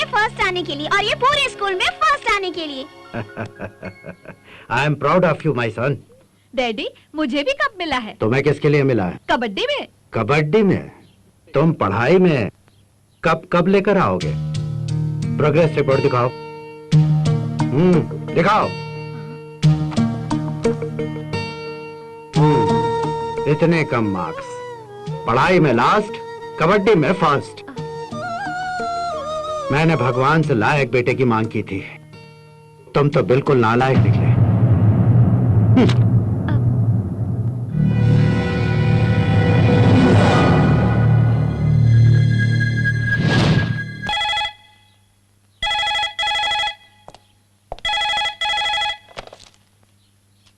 में फर्स्ट आने के लिए और ये पूरे स्कूल में फर्स्ट आने के लिए। I am proud of you my son. Daddy, मुझे भी कप मिला है। तुम्हें किसके लिए मिला है? कबड्डी में। कबड्डी में? तुम पढ़ाई में कब लेकर आओगे? प्रोग्रेस रिपोर्ट दिखाओ। दिखाओ। इतने कम मार्क्स, पढ़ाई में लास्ट, कबड्डी में फर्स्ट। मैंने भगवान से लायक बेटे की मांग की थी, तुम तो बिल्कुल नालायक निकले।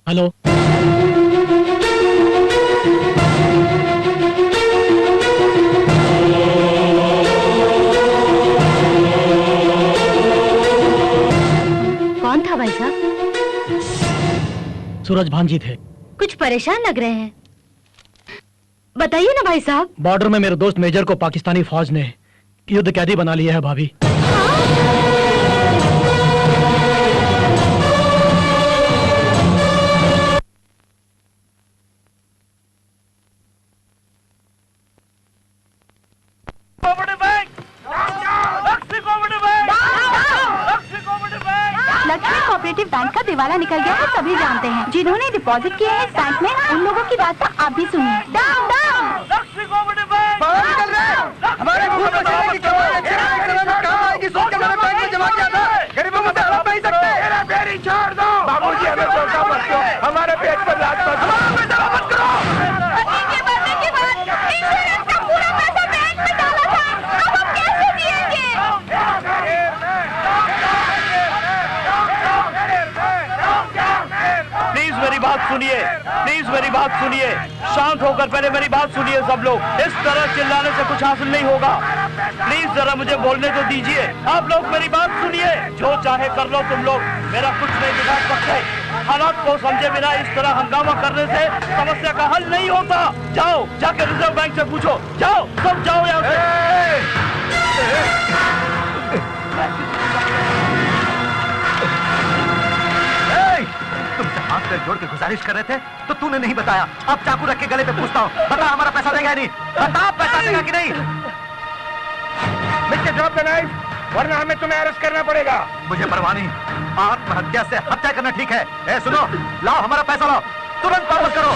हेलो, कौन था भाई साहब? सूरज भांजी थे। कुछ परेशान लग रहे हैं, बताइए ना भाई साहब। बॉर्डर में मेरे दोस्त मेजर को पाकिस्तानी फौज ने युद्ध कैदी बना लिया है भाभी। लक्ष्मी कोऑपरेटिव बैंक का दिवाला निकल गया है, सभी जानते हैं। जिन्होंने डिपॉजिट किए हैं इस बैंक में, उन लोगों की दास्तां आप भी सुनिए। Down down. Lakshmi cooperative bank बाहर निकल रहे हैं। हमारे खून बचाने की कमाई अच्छे समय में काम आएगी सोच के मैंने बैंक में जमा किया था। गरीबों को हड़प नहीं सकते। मेरा बेरी छोड़ दो बाबूजी, हमें धोखा मत दो, हमारे पेट पर लात मत दो, हमें जमा मत करो। के मरने के बाद इंश्योरेंस का पूरा पैसा बैंक में डाला था, अब हम कैसे दिएंगे? प्लीज मेरी बात सुनिए, प्लीज मेरी बात सुनिए, शांत होकर पहले मेरी बात सुनिए सब लोग। इस तरह चिल्लाने से कुछ हासिल नहीं होगा। प्लीज जरा मुझे बोलने तो दीजिए। आप लोग मेरी बात सुनिए, जो चाहे कर लो तुम लोग, मेरा कुछ नहीं बिगाड़ सकते। हालात को समझे बिना इस तरह हंगामा करने से समस्या का हल नहीं होता। जाओ, जाकर रिजर्व बैंक से पूछो। जाओ, सब जाओ यहाँ से। तुमसे हाथ पैर जोड़ के गुजारिश कर रहे थे तो तूने नहीं बताया। अब चाकू रख के गले पे पूछता हूँ, बता हमारा पैसा देगा नहीं? बता पैसा देगा कि नहीं? मिस्टर ड्रॉप द नाइफ, वरना हमें तुम्हें अरेस्ट करना पड़ेगा। मुझे परवाह नहीं, आत्महत्या से हत्या करना ठीक है। ए सुनो, लाओ हमारा पैसा लाओ, तुरंत वापस करो।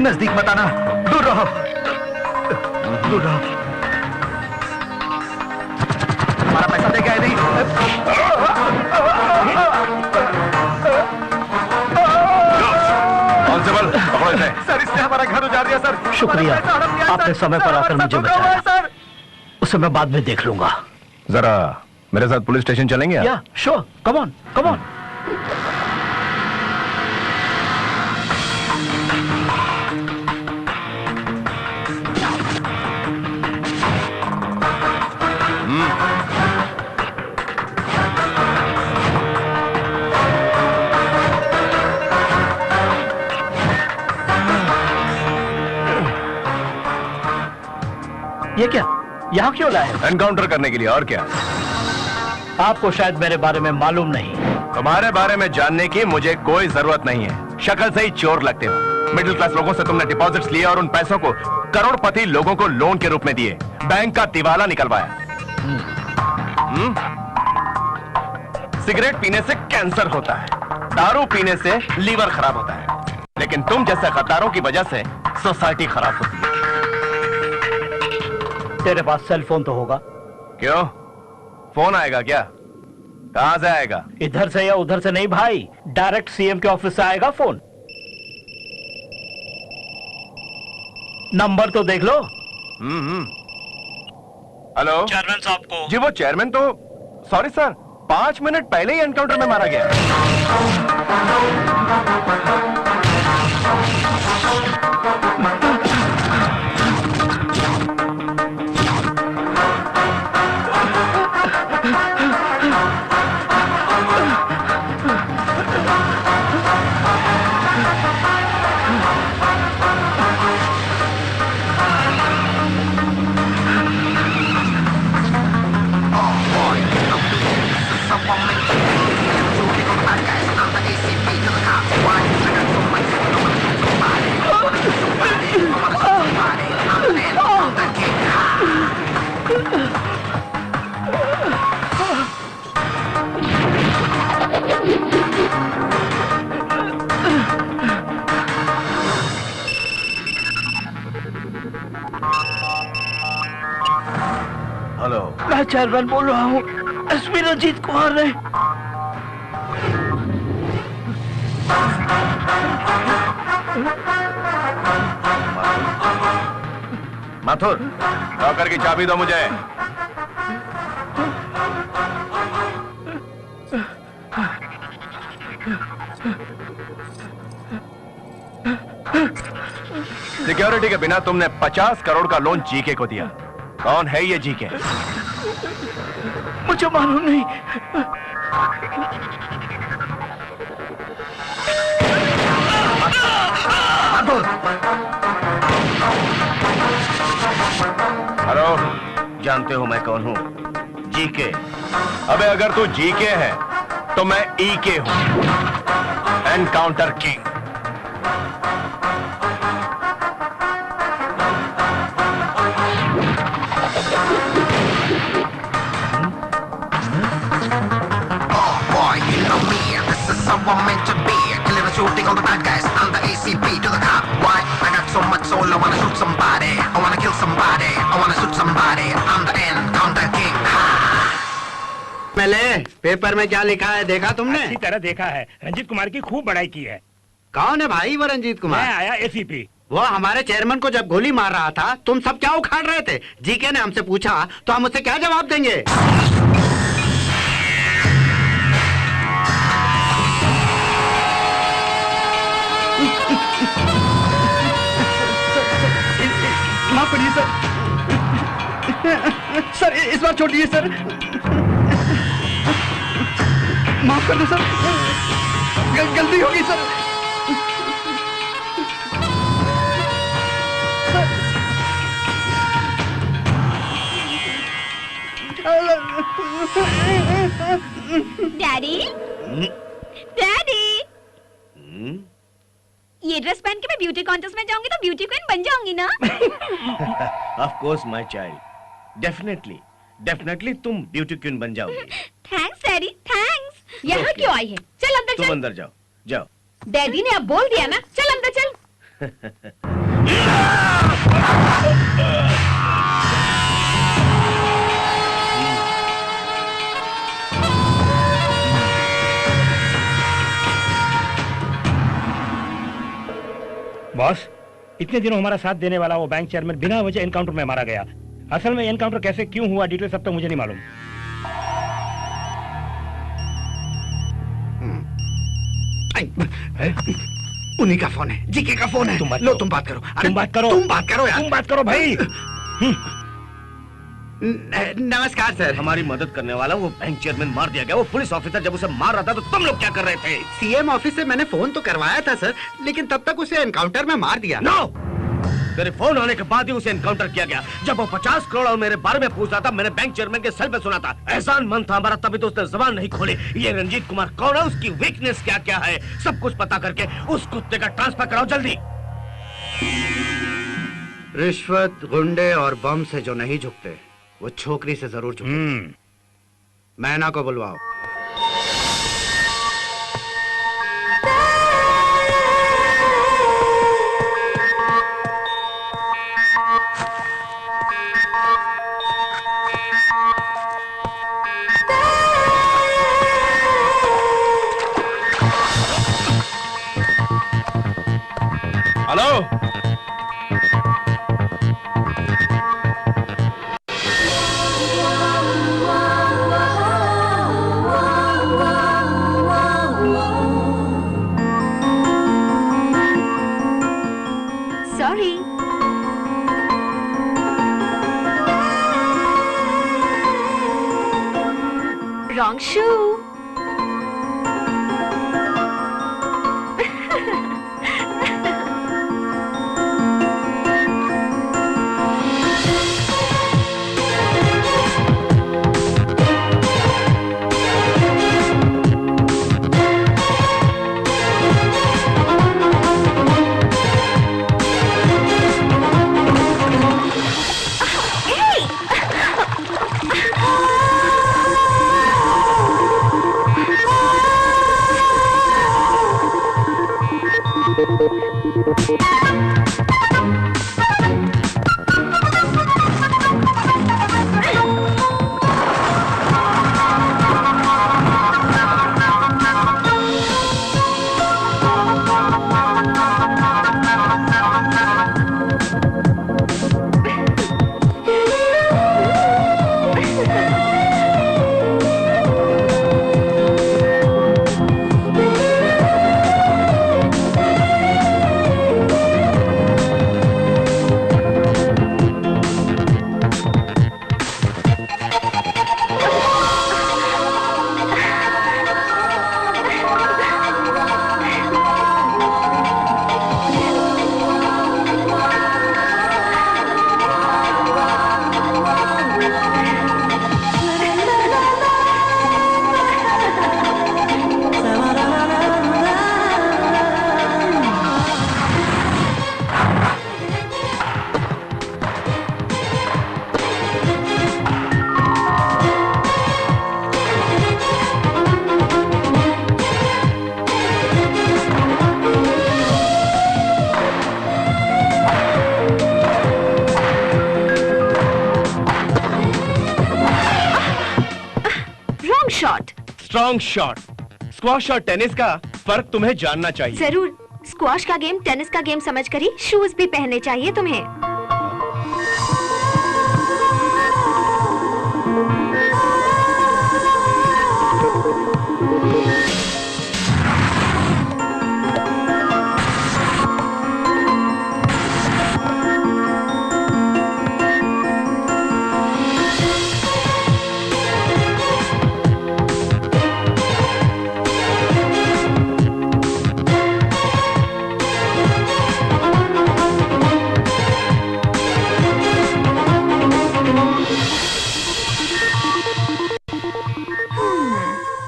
नजदीक मत आना, दूर रहो, दूर रहो। हमारा पैसा दे गया नहीं? कांस्टेबल, पकड़ो इसे। सर, इसने हमारा घर उजाड़ दिया सर। शुक्रिया, आपने समय पर आकर मुझे बचाया। सर, उसे मैं बाद में देख लूंगा। जरा मेरे साथ पुलिस स्टेशन चलेंगे आप? या sure, come on, come on. ये क्या, यहाँ क्यों लाए? एनकाउंटर करने के लिए, और क्या? आपको शायद मेरे बारे में मालूम नहीं। तुम्हारे बारे में जानने की मुझे कोई जरूरत नहीं है। शक्ल से ही चोर लगते हो। मिडिल क्लास लोगों से तुमने डिपॉजिट्स लिए और उन पैसों को करोड़पति लोगों को लोन के रूप में दिए, बैंक का दिवाला निकलवाया। सिगरेट पीने से कैंसर होता है, दारू पीने से लीवर खराब होता है, लेकिन तुम जैसे गद्दारों की वजह से सोसाइटी खराब होती है। तेरे पास सेल फोन तो होगा? क्यों, फोन आएगा क्या? कहां से आएगा? इधर से या उधर से नहीं भाई, डायरेक्ट सीएम के ऑफिस से आएगा फोन। नंबर तो देख लो। हेलो चेयरमैन साहब को। जी वो चेयरमैन तो सॉरी सर 5 मिनट पहले ही एनकाउंटर में मारा गया। हेलो, मैं चेयरमैन बोल रहा हूँ। एसपी रंजीत कुमार ने। माथुर, लॉकर की चाबी दो मुझे। सिक्योरिटी के बिना तुमने 50 करोड़ का लोन जीके को दिया। कौन है ये जीके? मुझे मालूम नहीं। हेलो, जानते हो मैं कौन हूँ? जीके। अबे अगर तू जीके है तो मैं ईके हूँ, encounter king. I'm meant to be killing and shooting all the bad guys. I'm the ACP to the cop. Why? I got so much soul. I wanna shoot somebody. I wanna kill somebody. I wanna shoot somebody. I'm the encounter king. मेले paper में क्या लिखा है देखा तुमने? अच्छी तरह देखा है। रंजीत कुमार की खूब बड़ाई की है। कौन है भाई वो रंजीत कुमार? मैं आया एसीपी। वो हमारे चेयरमैन को जब गोली मार रहा था तुम सब क्या उखाड़ रहे थे? जीके ने हमसे पूछा तो हम उससे क्या जवाब देंगे? माफ करिए सर। सर इस बार छोड़ दीजिए सर। माफ कर दो सर। गलती होगी सर। डैडी, डैडी, ये ड्रेस पहन के मैं ब्यूटी कॉन्टेस्ट में जाऊंगी तो ब्यूटी क्वीन बन जाऊंगी ना? Of course my child, definitely तुम ब्यूटी क्वीन बन जाओगी। Thanks daddy, thanks. यहाँ क्यों आई है? चल अंदर तुम चल। अंदर जाओ, जाओ। डैडी ने अब बोल दिया ना, चल अंदर चल। बॉस, इतने दिनों हमारा साथ देने वाला वो बैंक चेयरमैन बिना वजह एनकाउंटर में मारा गया। असल में एनकाउंटर कैसे क्यों हुआ डिटेल सब तो मुझे नहीं मालूम। उन्हीं का फोन है, जीके का फोन है। तुम बात लो करो। तुम बात करो। तुम बात करो। तुम बात करो यार। तुम बात करो भाई। नमस्कार सर। हमारी मदद करने वाला वो बैंक चेयरमैन मार दिया गया। वो पुलिस ऑफिसर जब उसे मार रहा था तो तुम लोग क्या कर रहे थे? सीएम ऑफिस से मैंने फोन तो करवाया था सर, लेकिन तब तक उसे एनकाउंटर में मार दिया। नो, तेरे फोन आने के बाद ही उसे एनकाउंटर किया गया। जब वो 50 करोड़ और मेरे बारे में पूछ रहा था, मैंने बैंक चेयरमैन के सेल पे सुना था। एहसान मंद था हमारा, तभी तो उसने जुबान नहीं खोली। ये रंजीत कुमार कौन है, उसकी वीकनेस क्या क्या है, सब कुछ पता करके उस कुत्ते का ट्रांसफर कराओ जल्दी। रिश्वत, गुंडे और बम से जो नहीं झुकते वो छोकरी से जरूर झुकते। मैना को बुलवाओ। Hello, Wrong shoe. Strong shot. Squash और टेनिस का फर्क तुम्हें जानना चाहिए। जरूर। स्क्वॉश का गेम टेनिस का गेम समझकर ही शूज भी पहनने चाहिए तुम्हें।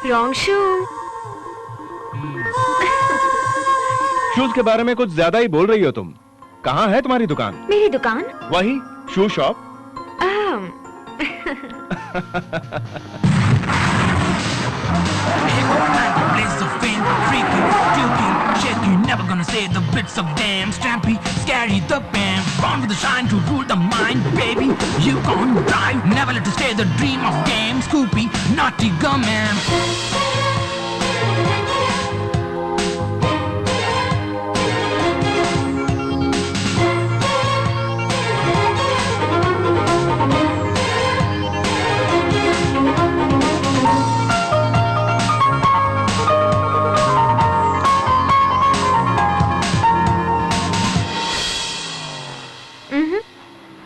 रॉन्ग शू। शूज के बारे में कुछ ज्यादा ही बोल रही हो तुम। कहाँ है तुम्हारी दुकान? मेरी दुकान? वही शू shop. Never gonna say the bits of damn Stampy, scary the band, born with the shine to rule the mind, baby. You gon' die, never let to stay the dream of game. Scoopy, naughty gum-man.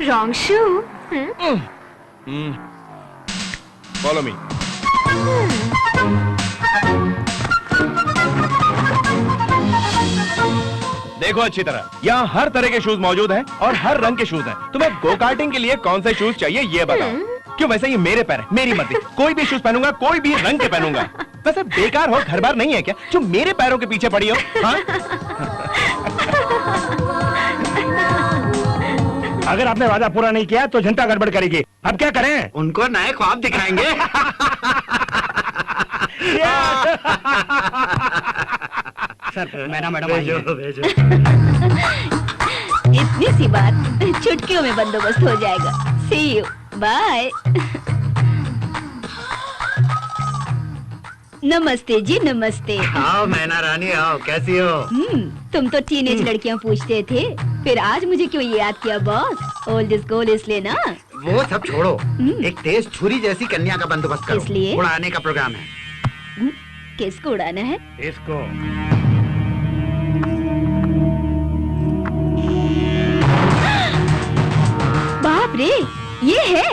Wrong shoe. Follow me. देखो अच्छी तरह, यहाँ हर तरह के shoes मौजूद हैं और हर रंग के शूज हैं। तुम्हें गो कार्टिंग के लिए कौन से शूज चाहिए ये बताओ। क्यों, वैसे ये मेरे पैर है, मेरी मर्जी। कोई भी शूज पहनूंगा, कोई भी रंग के पहनूंगा। वैसे बेकार हो, घर बार नहीं है क्या जो मेरे पैरों के पीछे पड़ी हो? हाँ? अगर आपने वादा पूरा नहीं किया तो जनता गड़बड़ करेगी। अब क्या करें? उनको नए ख्वाब दिखाएंगे। सर, मैडम भेजो भेजो। इतनी सी बात चुटकियों में बंदोबस्त हो जाएगा। सी यू, बाय। नमस्ते जी, नमस्ते। आओ मैना रानी, आओ। कैसी हो? तुम तो टीनेज लड़कियां पूछते थे, फिर आज मुझे क्यों याद किया बॉस? ओल्ड इज गोल्ड इसलिए ना। वो सब छोड़ो, एक तेज छुरी जैसी कन्या का बंदोबस्त करो। इसलिए उड़ाने का प्रोग्राम है। किसको उड़ाना है? इसको। बाप रे, ये है।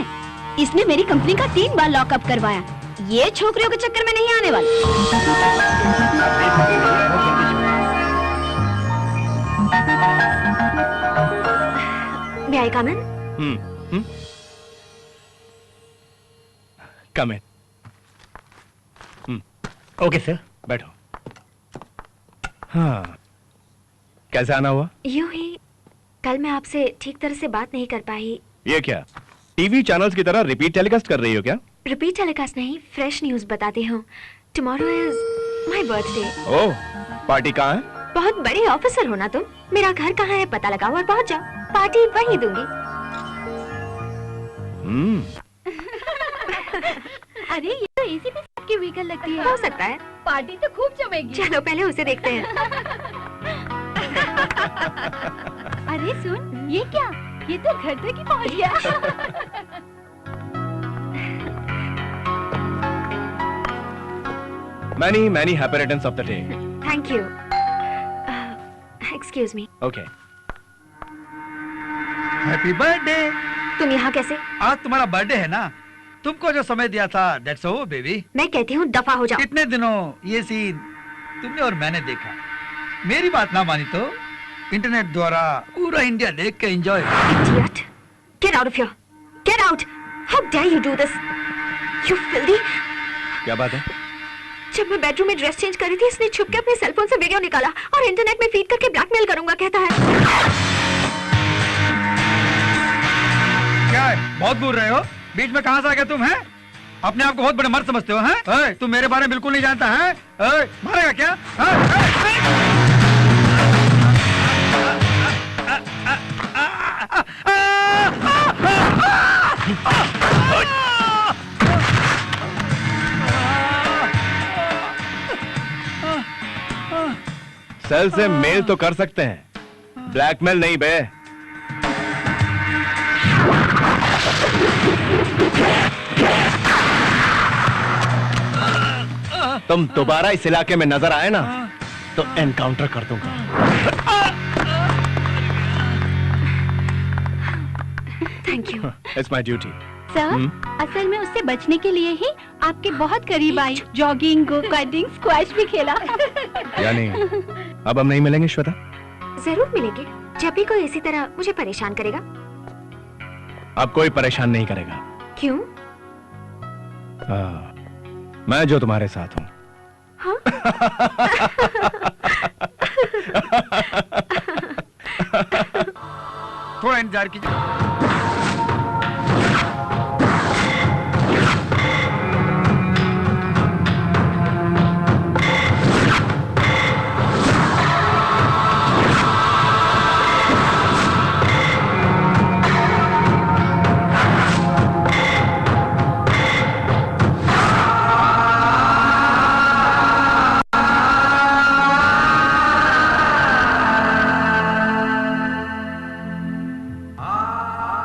इसने मेरी कंपनी का 3 बार लॉकअप करवाया। ये छोकरियों के चक्कर में नहीं आने वाली। May I come in? Come in. Okay sir. बैठो। हाँ, कैसे आना हुआ? यूं ही कल मैं आपसे ठीक तरह से बात नहीं कर पाई। ये क्या टीवी चैनल्स की तरह रिपीट टेलीकास्ट कर रही हो क्या? रिपीट टेलीकास्ट नहीं, फ्रेश न्यूज बताती हूँ। Tomorrow is my birthday. Oh, party कहाँ है? बहुत बड़े ऑफिसर हो ना तुम। मेरा घर कहाँ है पता लगाओ और पहुँच जाओ। पार्टी वहीं दूंगी। अरे ये तो एसी पे सबकी व्हीकल लगती है। हो सकता है। पार्टी तो खूब जमेगी। चलो पहले उसे देखते हैं। अरे सुन, ये क्या? ये तो घर तक ही पहुंच गया। Many happy returns of the day. Thank you. Excuse me. Okay. Happy birthday. तुम यहाँ कैसे? आज तुम्हारा बर्थडे है ना, तुमको जो समय दिया था दैट्स ऑल बेबी। मैं कहती हूँ दफा हो जाओ। इतने दिनों ये सीन तुमने और मैंने देखा, मेरी बात ना मानी तो इंटरनेट द्वारा पूरा इंडिया देख के enjoy. Idiot! Get out of here! Get out! How dare you do this? You filthy! क्या बात है? जब मैं बेडरूम में ड्रेस चेंज कर रही थी, इसने छुप के अपने सेलफोन से वीडियो निकाला और इंटरनेट में फीड करके ब्लैकमेल करूंगा कहता है। क्या है? बहुत बोल रहे हो? बीच में कहाँ से आ गए तुम हैं? अपने आप को बहुत बड़े मर्द समझते हो हैं? तुम मेरे बारे में बिल्कुल नहीं जानता है? मारेगा क्या? सेल से मेल तो कर सकते हैं, ब्लैकमेल नहीं बे। तुम दोबारा इस इलाके में नजर आए ना तो एनकाउंटर कर दूंगा। Thank you. It's my duty. Sir, असल में उससे बचने के लिए ही आपके बहुत करीब आई। जॉगिंग, गो कार्टिंग, स्क्वैश भी खेला। यानी अब हम नहीं मिलेंगे श्वेता? जरूर मिलेंगे, जब भी कोई इसी तरह मुझे परेशान करेगा। अब कोई परेशान नहीं करेगा। क्यों? मैं जो तुम्हारे साथ हूँ। हाँ? थोड़ा इंतजार कीजिए।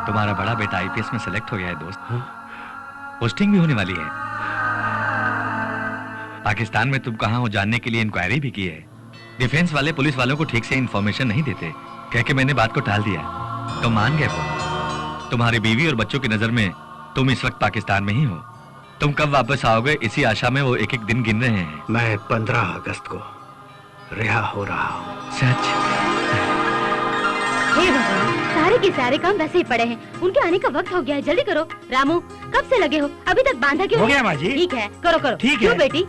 तुम्हारा बड़ा बेटा आईपीएस में सिलेक्ट हो गया है दोस्त। पोस्टिंग भी होने वाली है। पाकिस्तान में तुम कहाँ हो जानने के लिए इंक्वायरी भी की है। डिफेंस वाले पुलिस वालों को ठीक से इंफॉर्मेशन नहीं देते, कह के मैंने बात को टाल दिया तो मान गए वो। तुम्हारी बीवी और बच्चों की नजर में तुम इस वक्त पाकिस्तान में ही हो। तुम कब वापस आओगे इसी आशा में वो एक एक दिन गिन रहे हैं। मैं 15 अगस्त को रिहा हो रहा हूँ। सच? हे भगवान, सारे के सारे काम वैसे ही पड़े हैं। उनके आने का वक्त हो गया है, जल्दी करो। रामू, कब से लगे हो? अभी तक बांधा क्यों? हो गया माँ जी। ठीक है, करो करो। ठीक है। क्यों बेटी,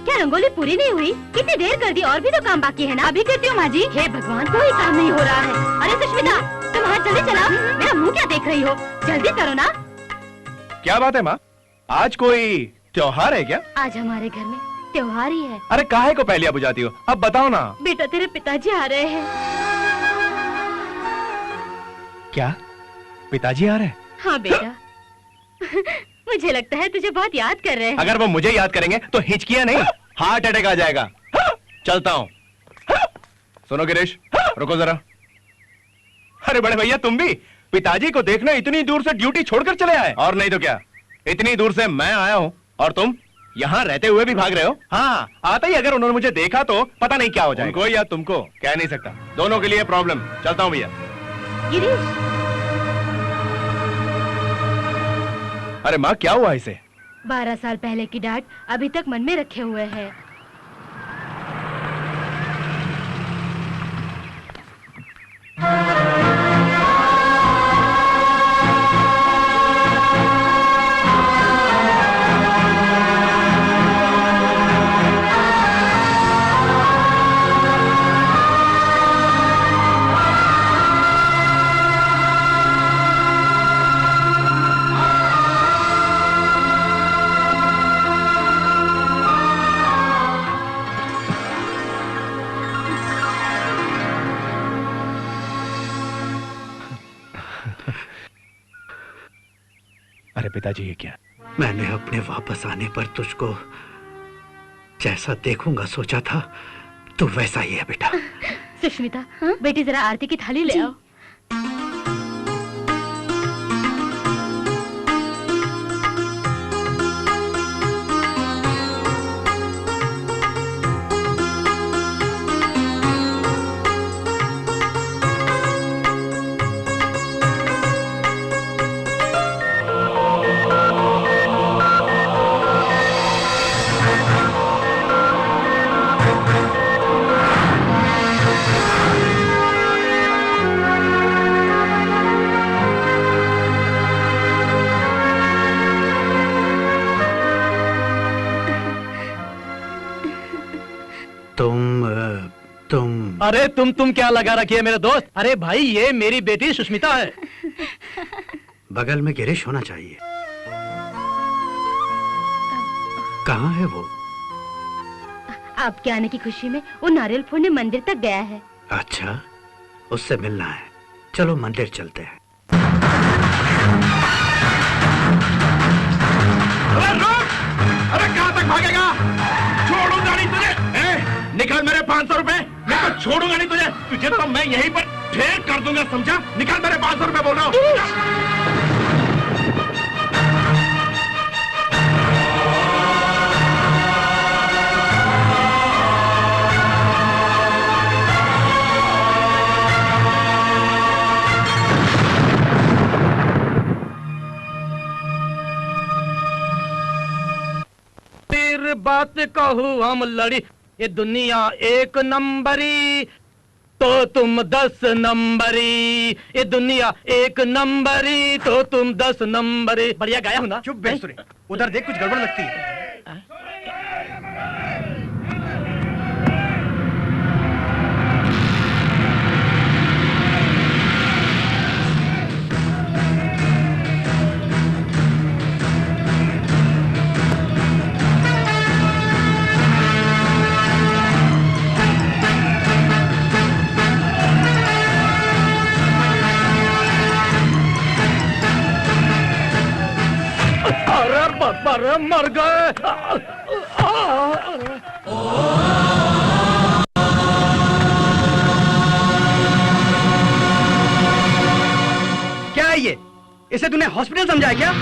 क्या रंगोली पूरी नहीं हुई? कितनी देर कर दी, और भी तो काम बाकी है ना। अभी करती हूँ माँ जी। हे भगवान, कोई काम नहीं हो रहा है। अरे सुष्मिता, तुम हाथ जल्दी चलाओ। मेरा मुँह क्या देख रही हो? जल्दी करो ना। क्या बात है माँ, आज कोई त्योहार है क्या? आज हमारे घर में त्योहार ही है। अरे काहे को पहलिया बुझाती हो, अब बताओ ना। बेटा, तेरे पिताजी आ रहे हैं। क्या पिताजी आ रहे हैं? हाँ बेटा। मुझे लगता है तुझे बहुत याद कर रहे हैं। अगर वो मुझे याद करेंगे तो हिचकियां नहीं, हार्ट अटैक आ जाएगा। चलता हूँ। सुनो गिरीश, रुको जरा। अरे बड़े भैया, तुम भी पिताजी को देखना इतनी दूर से ड्यूटी छोड़कर चले आए? और नहीं तो क्या, इतनी दूर से मैं आया हूँ और तुम यहाँ रहते हुए भी भाग रहे हो? हाँ, आता ही अगर उन्होंने मुझे देखा तो पता नहीं क्या हो जाएगा। उनको या तुमको कह नहीं सकता, दोनों के लिए प्रॉब्लम। चलता हूँ भैया। गिरीश, अरे माँ, क्या हुआ इसे? 12 साल पहले की डांट अभी तक मन में रखे हुए है। अरे पिताजी ये क्या? मैंने अपने वापस आने पर तुझको जैसा देखूंगा सोचा था तो वैसा ही है बेटा। सुष्मिता, बेटी जरा आरती की थाली ले आओ। अरे तुम क्या लगा रखी है मेरे दोस्त? अरे भाई ये मेरी बेटी सुष्मिता है। बगल में गिरीश होना चाहिए। कहाँ है वो? आपके आने की खुशी में वो नारियल फोड़ने मंदिर तक गया है। अच्छा, उससे मिलना है। चलो मंदिर चलते हैं। अरे कहाँ तक भागेगा? छोड़ूंगा नहीं तुझे। निकाल मेरे 500 रुपए। मैं तो छोड़ूंगा नहीं तुझे। तुझे तो मैं यहीं पर ढेर कर दूंगा, समझा? निकाल मेरे 500 रुपए बोल रहा हूँ। बात कहूँ हम लड़ी, ये दुनिया 1 नंबरी तो तुम 10 नंबरी। ये दुनिया 1 नंबरी तो तुम 10 नंबरी। बढ़िया गाया हूँ ना? चुप बेसुरे, उधर देख कुछ गड़बड़ लगती है। अरे मर गए। क्या है ये? इसे तूने हॉस्पिटल समझा है क्या?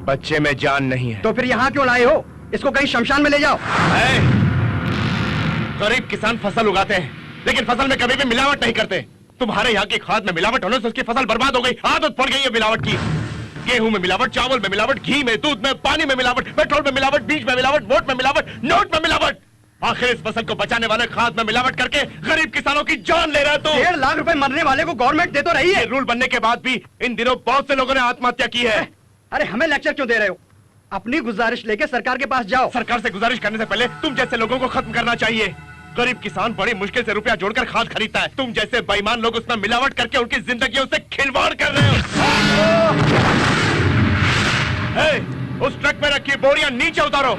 बच्चे में जान नहीं है। तो फिर यहाँ क्यों लाए हो? इसको कहीं शमशान में ले जाओ। गरीब किसान फसल उगाते हैं, लेकिन फसल में कभी भी मिलावट नहीं करते। तुम्हारे यहाँ की खाद में मिलावट होने से उसकी फसल बर्बाद हो गई। आदत पड़ गई है मिलावट की। गेहूं में मिलावट, चावल में मिलावट, घी में, दूध में, पानी में मिलावट, पेट्रोल में मिलावट, बीज में मिलावट, वोट में मिलावट, नोट में मिलावट। आखिर इस फसल को बचाने वाले खाद में मिलावट करके गरीब किसानों की जान ले रहा है। तो 1.5 लाख रुपए मरने वाले को गवर्नमेंट दे तो रही है। रूल बनने के बाद भी इन दिनों बहुत से लोगों ने आत्महत्या की है। अरे हमें लेक्चर क्यों दे रहे हो? अपनी गुजारिश लेके सरकार के पास जाओ। सरकार से गुजारिश करने से पहले तुम जैसे लोगों को खत्म करना चाहिए। गरीब किसान बड़ी मुश्किल से रुपया जोड़कर खाद खरीदता है। तुम जैसे बेईमान लोग उसमें मिलावट करके उनकी जिंदगियों से खिलवाड़ कर रहे हो। उस ट्रक में रखी बोरियां नीचे उतारो।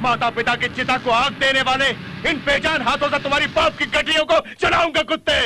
माता पिता की चिता को आग देने वाले इन बेजान हाथों से तुम्हारी बाप की गठरियों को चढ़ाऊंगा कुत्ते।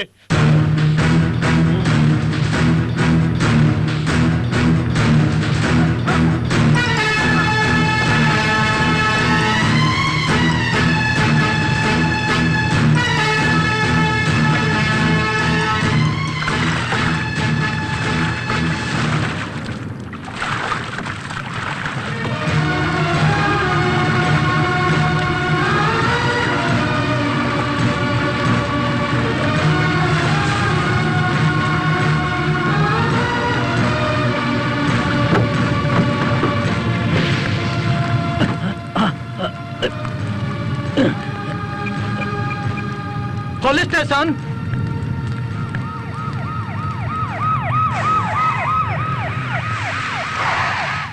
Police station.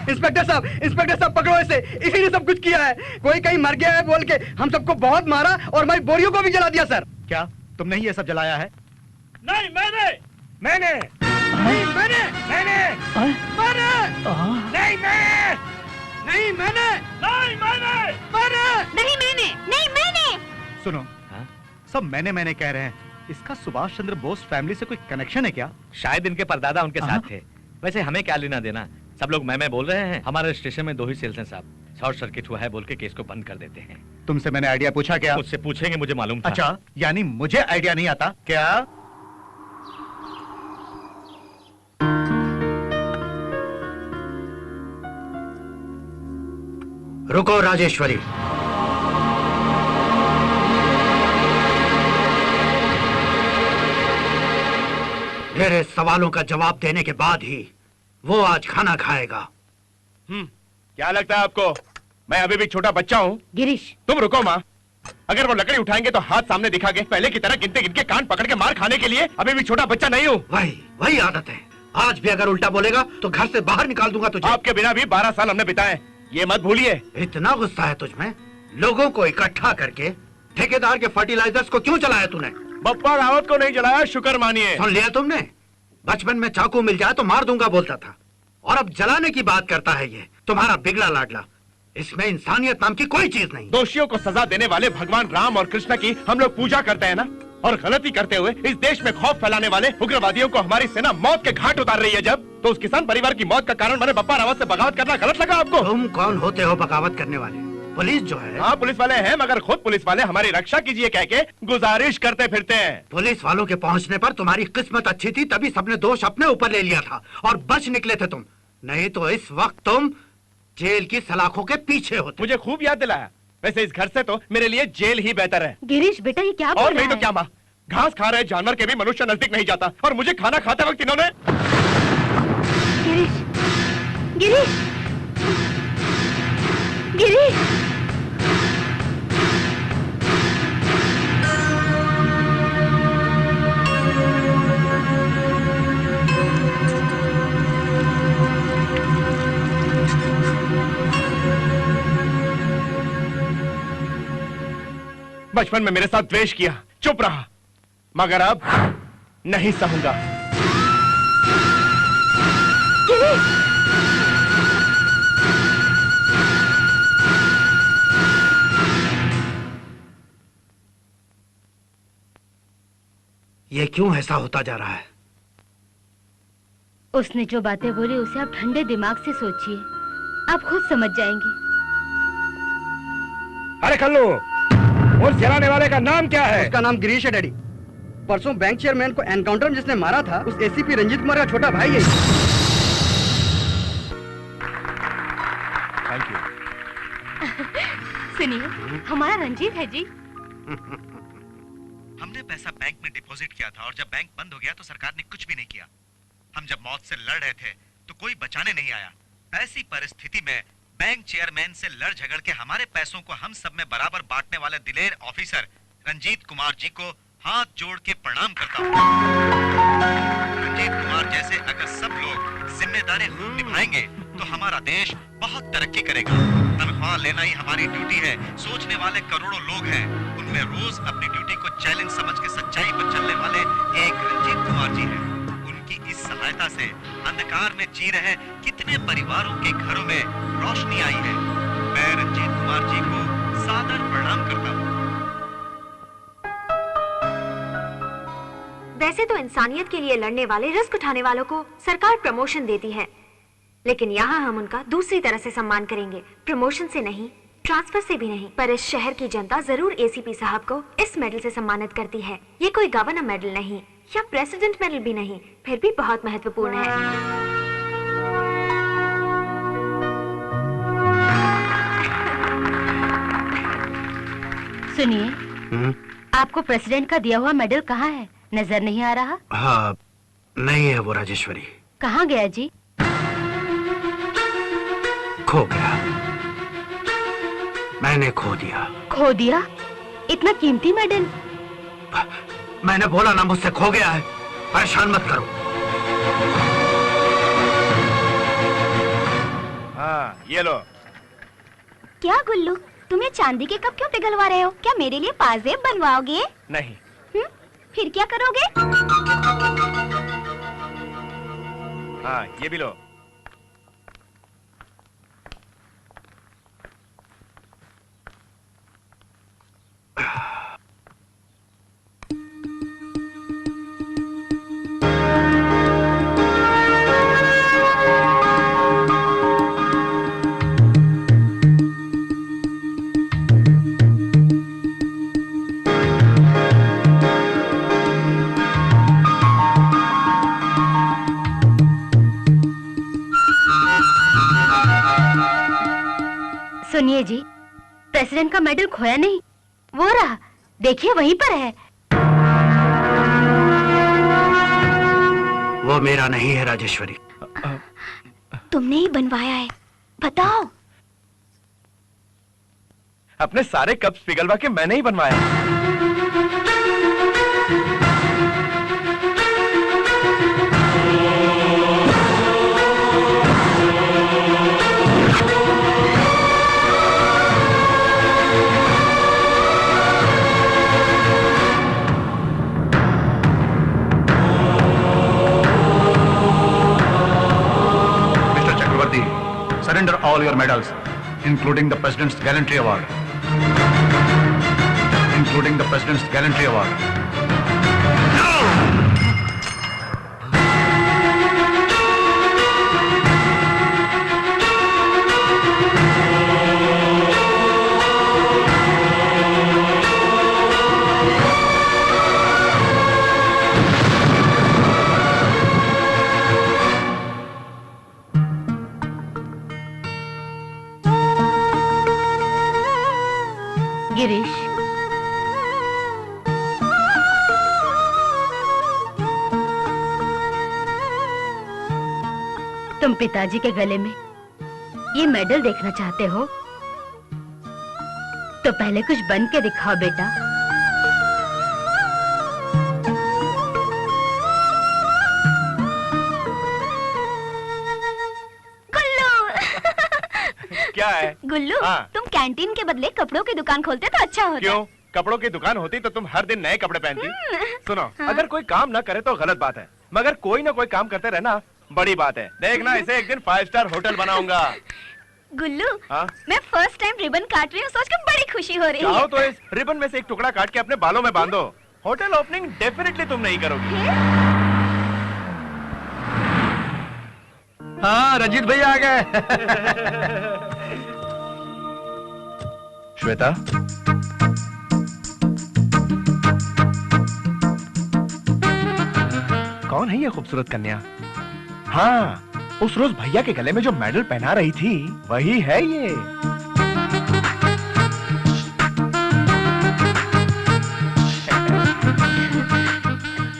इंस्पेक्टर साहब पकड़ो इसे, इसी ने सब कुछ किया है। कोई कहीं मर गया है बोल के हम सबको बहुत मारा और हमारी बोरियों को भी जला दिया सर। क्या तुमने ही ये सब जलाया है? नहीं, मैंने नहीं मैंने नहीं मैंने सुनो, सब मैंने कह रहे हैं। इसका सुभाष चंद्र बोस फैमिली से कोई कनेक्शन है क्या? शायद इनके परदादा उनके साथ थे। वैसे हमें क्या लेना देना, सब लोग मैं बोल रहे हैं। हमारे स्टेशन में 2 ही सेल्स हैं साहब। शॉर्ट सर्किट हुआ है बोल के केस को बंद कर देते हैं। तुमसे मैंने आइडिया पूछा क्या? मुझसे पूछेंगे, मुझे मालूम था। अच्छा, यानी मुझे आइडिया नहीं आता क्या? रुको राजेश्वरी, मेरे सवालों का जवाब देने के बाद ही वो आज खाना खाएगा। क्या लगता है आपको मैं अभी भी छोटा बच्चा हूँ? गिरीश, तुम रुको माँ। अगर वो लकड़ी उठाएंगे तो हाथ सामने दिखा के पहले की तरह गिनते गिनके कान पकड़ के मार खाने के लिए अभी भी छोटा बच्चा नहीं हूँ। वही आदत है। आज भी अगर उल्टा बोलेगा तो घर से बाहर निकाल दूंगा तुझे। आपके बिना भी 12 साल हमने बिताए, ये मत भूलिए। इतना गुस्सा है तुझमें? लोगों को इकट्ठा करके ठेकेदार के फर्टिलाइजर्स को क्यों चलाया तूने? बप्पा रावत को नहीं जलाया, शुक्र मानिए। सुन लिया तुमने? बचपन में चाकू मिल जाए तो मार दूंगा बोलता था, और अब जलाने की बात करता है ये तुम्हारा बिगड़ा लाडला। इसमें इंसानियत नाम की कोई चीज नहीं। दोषियों को सजा देने वाले भगवान राम और कृष्ण की हम लोग पूजा करते हैं ना, और गलती करते हुए इस देश में खौफ फैलाने वाले उग्रवादियों को हमारी सेना मौत के घाट उतार रही है। जब तो उस किसान परिवार की मौत का कारण बने बप्पा रावत से बगावत करना गलत लगा आपको? तुम कौन होते हो बगावत करने वाले? पुलिस जो है। हाँ, पुलिस वाले हैं, मगर खुद पुलिस वाले हमारी रक्षा कीजिए कह के गुजारिश करते फिरते हैं। पुलिस वालों के पहुंचने पर तुम्हारी किस्मत अच्छी थी, तभी सबने दोष अपने ऊपर ले लिया था और बच निकले थे तुम। नहीं तो इस वक्त तुम जेल की सलाखों के पीछे होते। मुझे खूब याद दिलाया। वैसे इस घर से तो मेरे लिए जेल ही बेहतर है। गिरीश बेटा, ये क्या बोल और रहा नहीं तो क्या माँ, घास खा रहे जानवर के भी मनुष्य नजदीक नहीं जाता, और मुझे खाना खाते वक्त इन्होंने। गिरीश, गिरीश, गिरीश। बचपन में मेरे साथ द्वेष किया, चुप रहा, मगर अब नहीं सहूंगा। ये क्यों ऐसा होता जा रहा है? उसने जो बातें बोली उसे आप ठंडे दिमाग से सोचिए, आप खुद समझ जाएंगे। अरे कल्लू, उस जलाने वाले का नाम क्या है? उसका नाम गिरीश है डैडी। परसों बैंक चेयरमैन को एनकाउंटर में जिसने मारा था, उस एसीपी रंजीत कुमार का छोटा भाई है। Thank you. सुनिए, हमारा रंजीत है जी। हमने पैसा बैंक में डिपॉजिट किया था, और जब बैंक बंद हो गया तो सरकार ने कुछ भी नहीं किया। हम जब मौत से लड़ रहे थे तो कोई बचाने नहीं आया। ऐसी परिस्थिति में बैंक चेयरमैन से लड़ झगड़ के हमारे पैसों को हम सब में बराबर बांटने वाले दिलेर ऑफिसर रंजीत कुमार जी को हाथ जोड़ के प्रणाम करता हूँ। रंजीत कुमार जैसे अगर सब लोग जिम्मेदारी खूब निभाएंगे तो हमारा देश बहुत तरक्की करेगा। तनख्वाह लेना ही हमारी ड्यूटी है। सोचने वाले करोड़ों लोग हैं, उनमें रोज अपनी ड्यूटी को चैलेंज समझ के में जी रहे कितने परिवारों के घरों में रोशनी आई है। मैं रंजीत कुमार जी को सादर प्रणाम करता हूँ। वैसे तो इंसानियत के लिए लड़ने वाले, रिस्क उठाने वालों को सरकार प्रमोशन देती है, लेकिन यहाँ हम उनका दूसरी तरह से सम्मान करेंगे। प्रमोशन से नहीं, ट्रांसफर से भी नहीं। पर इस शहर की जनता जरूर एसीपी साहब को इस मेडल से सम्मानित करती है। ये कोई गवर्नर मेडल नहीं या प्रेसिडेंट मेडल भी नहीं, फिर भी बहुत महत्वपूर्ण है। सुनिए, आपको प्रेसिडेंट का दिया हुआ मेडल कहाँ है? नजर नहीं आ रहा? हाँ, नहीं है वो राजेश्वरी। कहाँ गया जी? खो गया। मैंने खो दिया। खो दिया? इतना कीमती मेडल? मैंने बोला ना, मुझसे खो गया है। परेशान मत करो। हाँ, ये लो। क्या गुल्लू, तुम ये चांदी के कप क्यों पिघलवा रहे हो? क्या मेरे लिए पाजेब बनवाओगे? नहीं। फिर क्या करोगे? हाँ, ये भी लो। सुनिए जी, प्रेसिडेंट का मेडल खोया नहीं, वो रहा, देखिए वहीं पर है। वो मेरा नहीं है राजेश्वरी। तुमने ही बनवाया है, बताओ। अपने सारे कप्स पिघलवा के मैंने ही बनवाया। Surrender all your medals, including the President's Gallantry Award. Including the President's Gallantry Award. Girish, तुम पिताजी के गले में ये मेडल देखना चाहते हो तो पहले कुछ बन के दिखाओ बेटा। क्या है? गुल्लू, हाँ। तुम कैंटीन के बदले कपड़ों की दुकान खोलते तो अच्छा होता। क्यों? कपड़ों की दुकान होती तो तुम हर दिन नए कपड़े पहनती। सुनो, हाँ। अगर कोई काम ना करे तो गलत बात है, मगर कोई ना कोई काम करते रहना बड़ी बात है। देखना, इसे एक दिन 5 स्टार होटल बनाऊंगा। गुल्लू, हाँ? मैं फर्स्ट टाइम रिबन काट रही हूँ, सोचकर बड़ी खुशी हो रही चाहो है। तो इस रिबन में से एक टुकड़ा काट के अपने बालों में बांधो। होटल ओपनिंग डेफिनेटली तुम नहीं करोगी। हाँ, रंजीत भैया आ गए। श्वेता, कौन है ये खूबसूरत कन्या? हाँ, उस रोज भैया के गले में जो मेडल पहना रही थी वही है ये।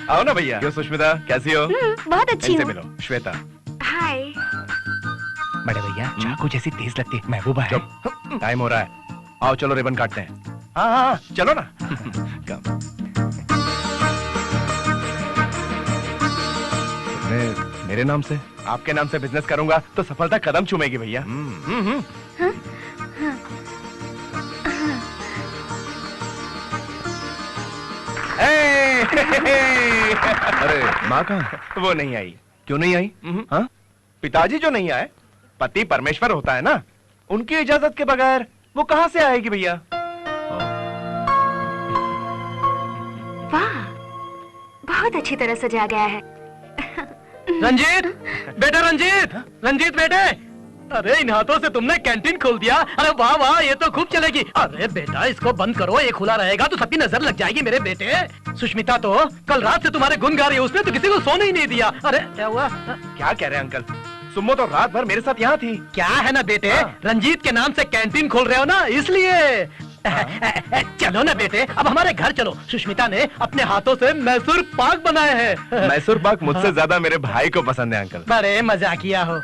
आओ ना भैया। यो सुष्मिता, कैसी हो? बहुत अच्छी इनसे हूँ। मिलो। श्वेता। हाय। बड़े भैया, चाकू जैसी तेज लगती है। महबूबा है। टाइम हो रहा है, आओ चलो रिबन काटते हैं। हाँ हाँ, चलो ना। मेरे नाम से, आपके नाम से बिजनेस करूंगा तो सफलता कदम चूमेगी भैया। अरे माँ कहाँ? वो नहीं आई। क्यों नहीं आई? हाँ? पिताजी जो नहीं आए, पति परमेश्वर होता है ना, उनकी इजाजत के बगैर वो कहां से आएगी भैया? वाह, बहुत अच्छी तरह सजाया गया है। रंजीत, बेटा रंजीत, रंजीत बेटे, अरे इन हाथों से तुमने कैंटीन खोल दिया। अरे वाह वाह, ये तो खूब चलेगी। अरे बेटा इसको बंद करो, ये खुला रहेगा तो सबकी नजर लग जाएगी मेरे बेटे। सुष्मिता तो कल रात से तुम्हारे गुण गा रही है, उसने तो किसी को सोने ही नहीं दिया। अरे क्या हुआ? क्या कह रहे हैं अंकल? सुम्मो तो रात भर मेरे साथ यहाँ थी। क्या है ना बेटे, रंजीत के नाम से कैंटीन खोल रहे हो ना, इसलिए। चलो ना बेटे, अब हमारे घर चलो। सुष्मिता ने अपने हाथों से मैसूर पाक बनाए हैं। मैसूर पाक मुझसे ज्यादा मेरे भाई को पसंद है अंकल। बड़े मजाकिया हो।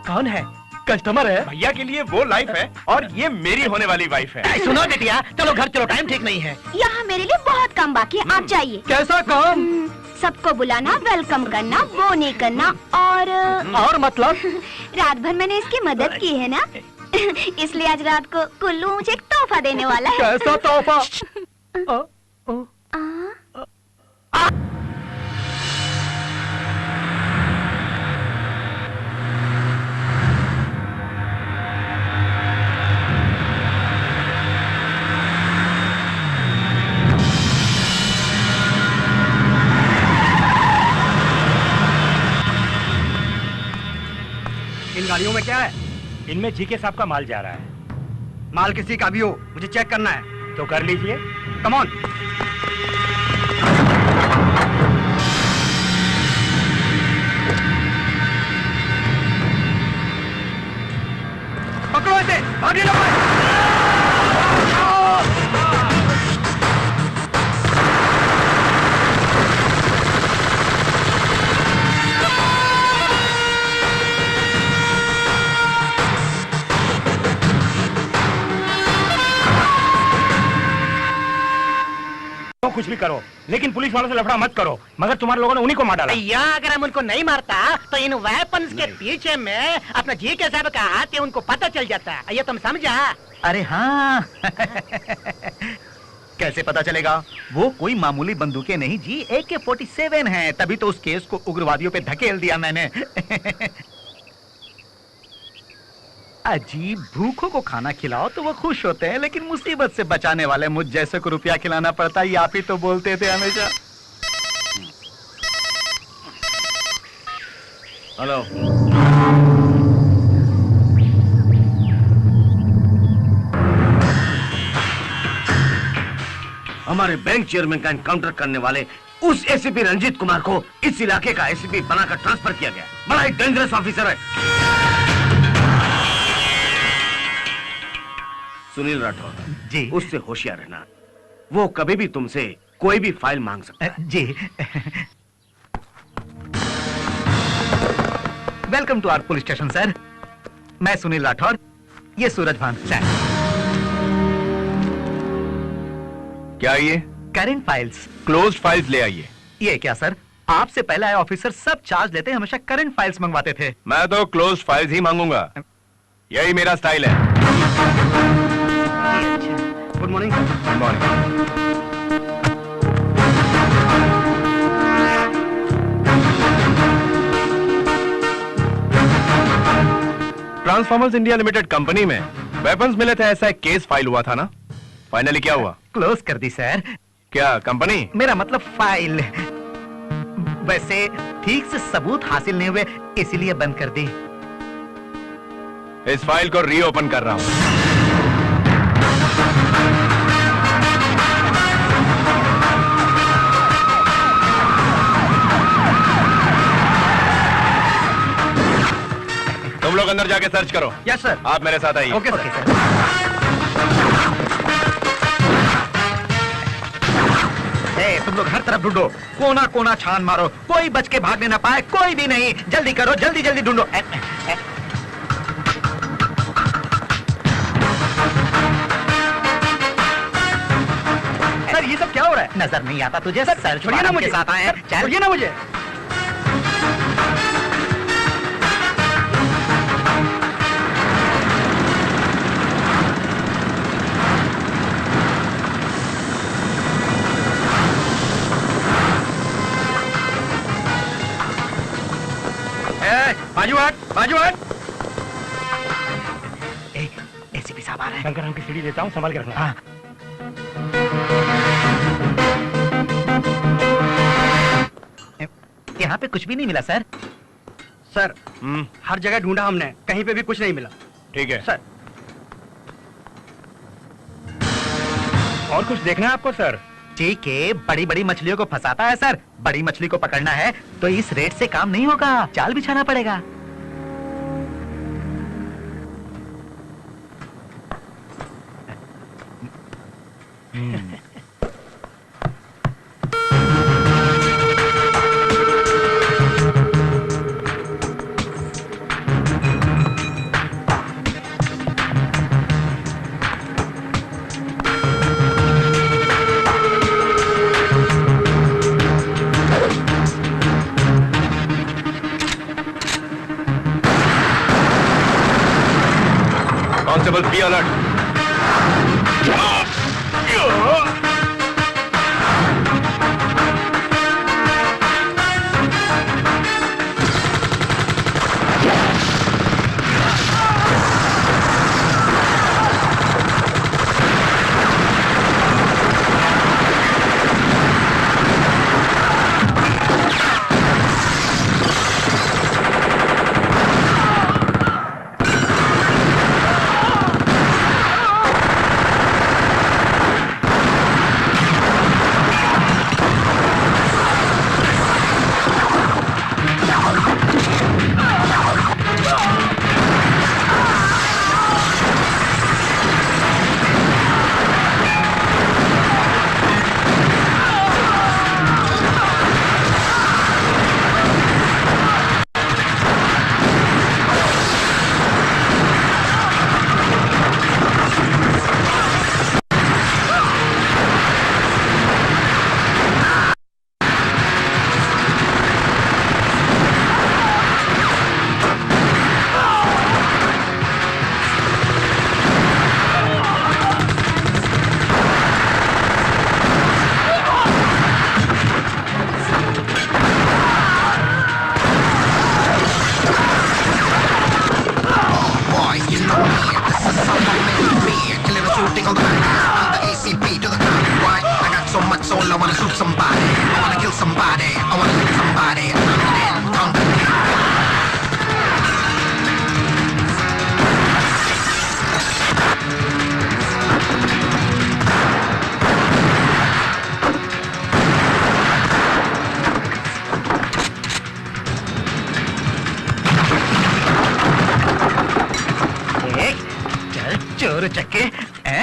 कौन है? कस्टमर है? भैया के लिए वो लाइफ है और ये मेरी होने वाली वाइफ है। सुनो बेटिया, चलो घर चलो, टाइम ठीक नहीं है। यहाँ मेरे लिए बहुत काम बाकी है, आप जाइए। कैसा काम? सबको बुलाना, वेलकम करना, वो नहीं करना और मतलब? रात भर मैंने इसकी मदद की है ना, इसलिए आज रात को कुल्लू मुझे एक तोहफा देने वाला है। कैसा तोहफा? इन गाड़ियों में क्या है? इनमें जीके साहब का माल जा रहा है। माल किसी का भी हो, मुझे चेक करना है। तो कर लीजिए। Come on. पकड़ो इसे, भागने लगो। तो कुछ भी करो, लेकिन पुलिस वालों से लफड़ा मत करो। मगर तुम्हारे लोगों ने उन्हीं को मार डाला। भैया अगर हम उनको नहीं मारता तो इन वेपन्स के पीछे में अपना जी के साहब का हाथ है, उनको पता चल जाता। ये तुम समझा? अरे हाँ कैसे पता चलेगा? वो कोई मामूली बंदूकें नहीं जी, AK-47 हैं। तभी तो उस केस को उग्रवादियों पे धकेल दिया मैंने। अजीब, भूखों को खाना खिलाओ तो वो खुश होते हैं, लेकिन मुसीबत से बचाने वाले मुझ जैसे को रुपया खिलाना पड़ता है। आप ही तो बोलते थे हमेशा। हेलो। हमारे बैंक चेयरमैन का एनकाउंटर करने वाले उस एसीपी रंजीत कुमार को इस इलाके का एसीपी बनाकर ट्रांसफर किया गया। बड़ा ही डेंजरस ऑफिसर है। सुनील राठौर जी, उससे होशियार रहना। वो कभी भी तुमसे कोई भी फाइल मांग सकता है। जी। Welcome to our police station sir. मैं सुनील राठौर, ये सूरजभान सर। क्या ये? Current files. क्लोज फाइल्स ले आइए। ये क्या सर, आपसे पहले आए ऑफिसर सब चार्ज लेते, हमेशा करंट फाइल्स मंगवाते थे। मैं तो क्लोज फाइल्स ही मांगूंगा, यही मेरा स्टाइल है। Good morning sir. Good morning. Transformers India limited company में वेपन्स मिले थे, ऐसा एक केस फाइल हुआ था ना? फाइनली क्या हुआ? क्लोज कर दी सर। क्या कंपनी? मेरा मतलब फाइल। वैसे ठीक से सबूत हासिल नहीं हुए, इसीलिए बंद कर दी। इस फाइल को रीओपन कर रहा हूं। तुम लोग अंदर जाके सर्च करो। Yes sir. आप मेरे साथ आइए। Okay sir. तुम लोग हर तरफ ढूंढो, कोना कोना छान मारो, कोई बच के भागने ना पाए, कोई भी नहीं। जल्दी करो, जल्दी जल्दी ढूंढो। सर ये सब क्या हो रहा है? नजर नहीं आता तुझे? सर छोड़िए ना मुझे, के साथ आए हैं। चल। छोड़िए ना मुझे। बाजू हट, बाजू हट। एसीपी साहब आ रहे हैं। शंकर राम की सीढ़ी देता हूँ, संभाल के रखना। हाँ। यहाँ पे कुछ भी नहीं मिला सर। सर हर जगह ढूंढा हमने, कहीं पे भी कुछ नहीं मिला। ठीक है सर। और कुछ देखना है आपको सर? ठीक है, बड़ी बड़ी मछलियों को फंसाता है सर। बड़ी मछली को पकड़ना है तो इस रेट से काम नहीं होगा, जाल बिछाना पड़ेगा। Constable, be alert.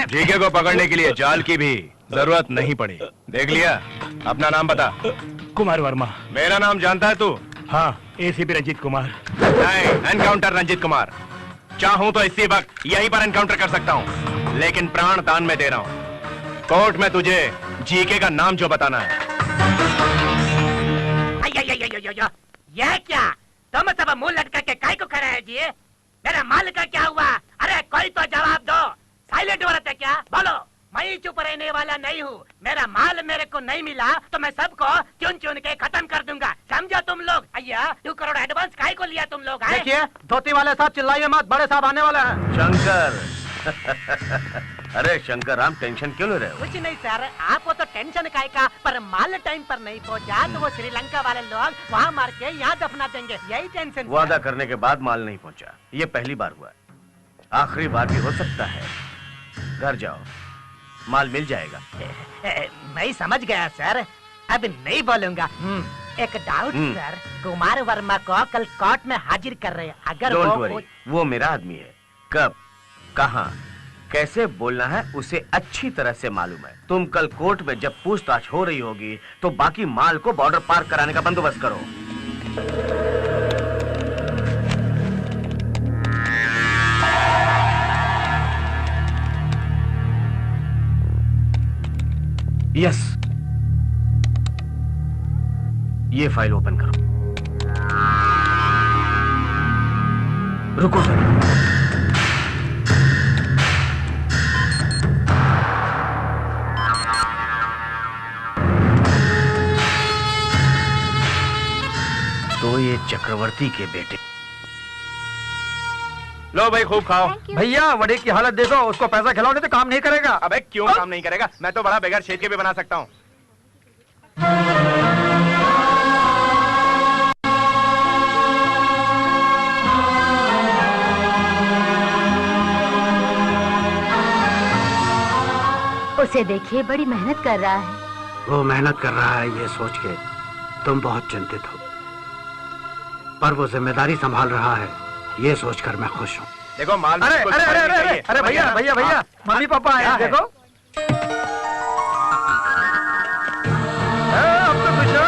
जीके को पकड़ने के लिए जाल की भी जरूरत नहीं पड़ी। देख लिया? अपना नाम बता। कुमार वर्मा। मेरा नाम जानता है तू? हाँ, एसीपी रंजीत कुमार। नहीं, एनकाउंटर रंजीत कुमार। चाहूं तो इसी वक्त यहीं पर एनकाउंटर कर सकता हूं, लेकिन प्राण दान में दे रहा हूं। कोर्ट में तुझे जीके का नाम जो बताना है। यह क्या? तुम सब मुंह लटका के काय को खड़ा है जी? मेरा माल का क्या हुआ? अरे कोई तो जवाब दो। साइलेंट हो रहे थे क्या? बोलो। मैं चुप रहने वाला नहीं हूँ। मेरा माल मेरे को नहीं मिला तो मैं सबको चुन चुन के खत्म कर दूंगा, समझो तुम लोग? अय्या 2 करोड़ एडवांस काय को लिया तुम लोग? देखिए धोती वाले साहब चिल्लाइए मत, बड़े साहब आने वाले हैं। शंकर अरे शंकर राम, टेंशन क्यों ले रहे हो? कुछ नहीं सर, आपको तो टेंशन काय का, पर माल टाइम पर नहीं पहुंचा तो वो श्रीलंका वाले लोग वहाँ मार के यहाँ दफना देंगे, यही टेंशन। वादा करने के बाद माल नहीं पहुंचा, ये पहली बार हुआ, आखिरी बार भी हो सकता है। घर जाओ, माल मिल जाएगा। मैं समझ गया सर, अब नहीं बोलूंगा। एक डाउट सर, कुमार वर्मा को कल कोर्ट में हाजिर कर रहे हैं, अगर डोंट वरी, वो मेरा आदमी है। कब, कहाँ, कैसे बोलना है उसे अच्छी तरह से मालूम है। तुम कल कोर्ट में जब पूछताछ हो रही होगी तो बाकी माल को बॉर्डर पार कराने का बंदोबस्त करो। यस, ये फाइल ओपन करो। रुको तो ये चक्रवर्ती के बेटे लो भाई खूब खाओ। भैया वड़े की हालत देखो, उसको पैसा खिलाओगे तो काम नहीं करेगा। अबे क्यों काम नहीं करेगा? मैं तो बड़ा बेगर छेद के भी बना सकता हूँ। उसे देखिए, बड़ी मेहनत कर रहा है। वो मेहनत कर रहा है ये सोच के तुम बहुत चिंतित हो, पर वो जिम्मेदारी संभाल रहा है ये सोचकर मैं खुश हूँ। देखो माल। अरे अरे अरे अरे अरे भैया भैया भैया, मम्मी पापा आए देखो। अब तो खुश हो।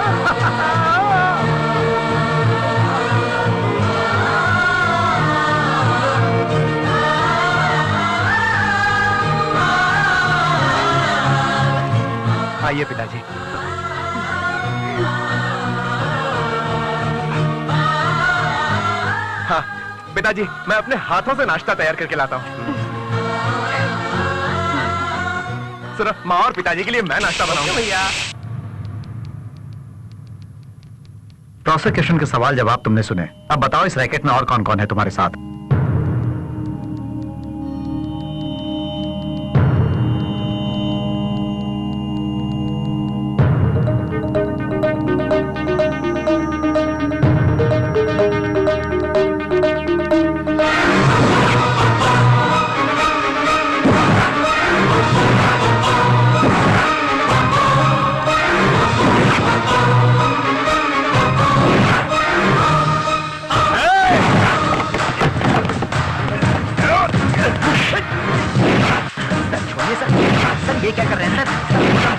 आइए पिताजी। हाँ पिताजी, मैं अपने हाथों से नाश्ता तैयार करके लाता हूँ। सिर्फ माँ और पिताजी के लिए मैं नाश्ता बनाऊंगा। भैया प्रोसिक्यूशन के सवाल जवाब तुमने सुने, अब बताओ इस रैकेट में और कौन कौन है तुम्हारे साथ?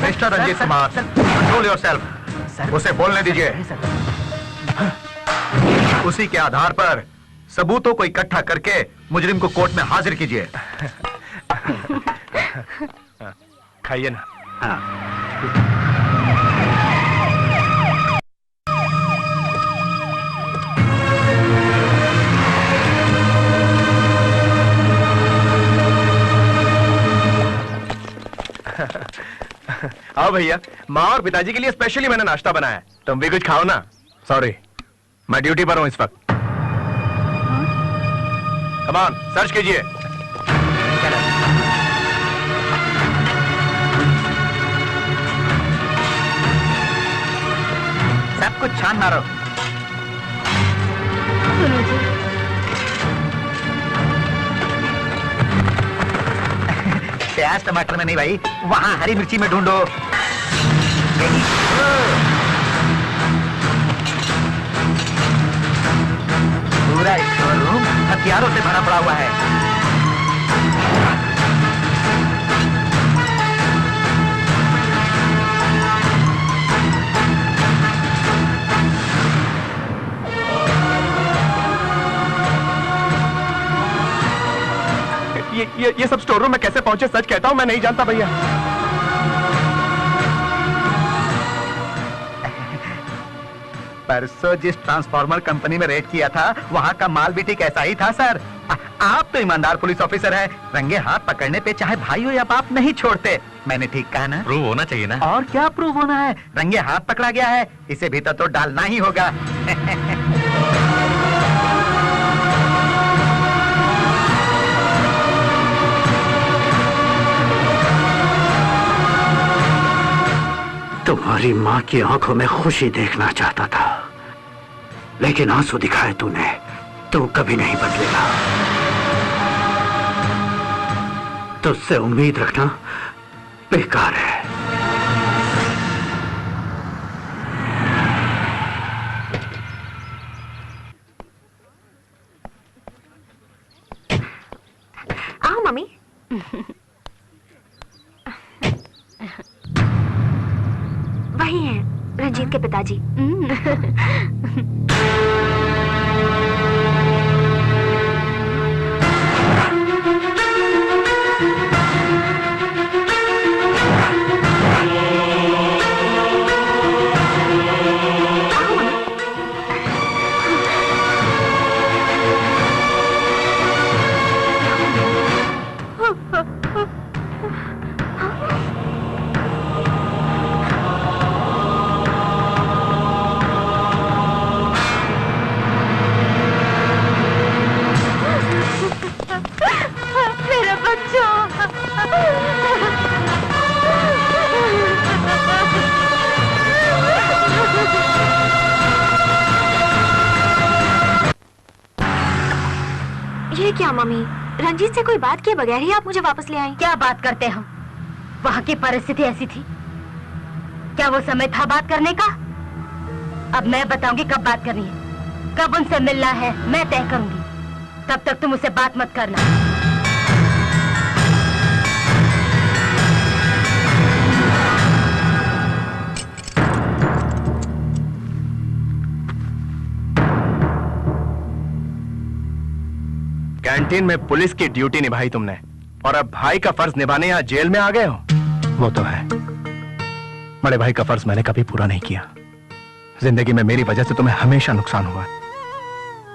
Mister Ranjit Kumar, control yourself. उसे बोलने दीजिए। उसी के आधार पर सबूतों को इकट्ठा करके मुजरिम को कोर्ट में हाजिर कीजिए। खाइए ना। आओ भैया, माँ और पिताजी के लिए स्पेशली मैंने नाश्ता बनाया है, तुम भी कुछ खाओ ना। सॉरी, मैं ड्यूटी पर हूं इस वक्त। कम ऑन, सर्च कीजिए। सब कुछ छान मारो। प्याज टमाटर में नहीं भाई, वहां हरी मिर्ची में ढूंढो। पूरा स्टोर रूम हथियारों से भरा पड़ा हुआ है। ये सब स्टोर रूम में कैसे पहुंचे? सच कहता हूं मैं नहीं जानता भैया। परसों जिस ट्रांसफार्मर कंपनी में रेड किया था वहां का माल भी ठीक ऐसा ही था सर। आप तो ईमानदार पुलिस ऑफिसर हैं, रंगे हाथ पकड़ने पे चाहे भाई हो या बाप नहीं छोड़ते। मैंने ठीक कहा ना? प्रूव होना चाहिए ना। और क्या प्रूव होना है? रंगे हाथ पकड़ा गया है, इसे भीतर तो डालना ही होगा। तुम्हारी माँ की आंखों में खुशी देखना चाहता था, लेकिन आंसू दिखाए तूने, तू कभी नहीं बदलेगा। तुझसे उम्मीद रखना बेकार है। आओ मम्मी। वही हैं रंजीत के पिताजी। क्या मम्मी, रंजीत से कोई बात किए बगैर ही आप मुझे वापस ले आई? क्या बात करते हम? वहाँ की परिस्थिति ऐसी थी। क्या वो समय था बात करने का? अब मैं बताऊंगी कब बात करनी है, कब उनसे मिलना है मैं तय करूंगी। तब तक तुम उसे बात मत करना। कैंटीन में पुलिस की ड्यूटी निभाई तुमने और अब भाई का फर्ज निभाने यहाँ जेल में आ गए हो। वो तो है, बड़े भाई का फर्ज मैंने कभी पूरा नहीं किया। जिंदगी में मेरी वजह से तुम्हें हमेशा नुकसान हुआ।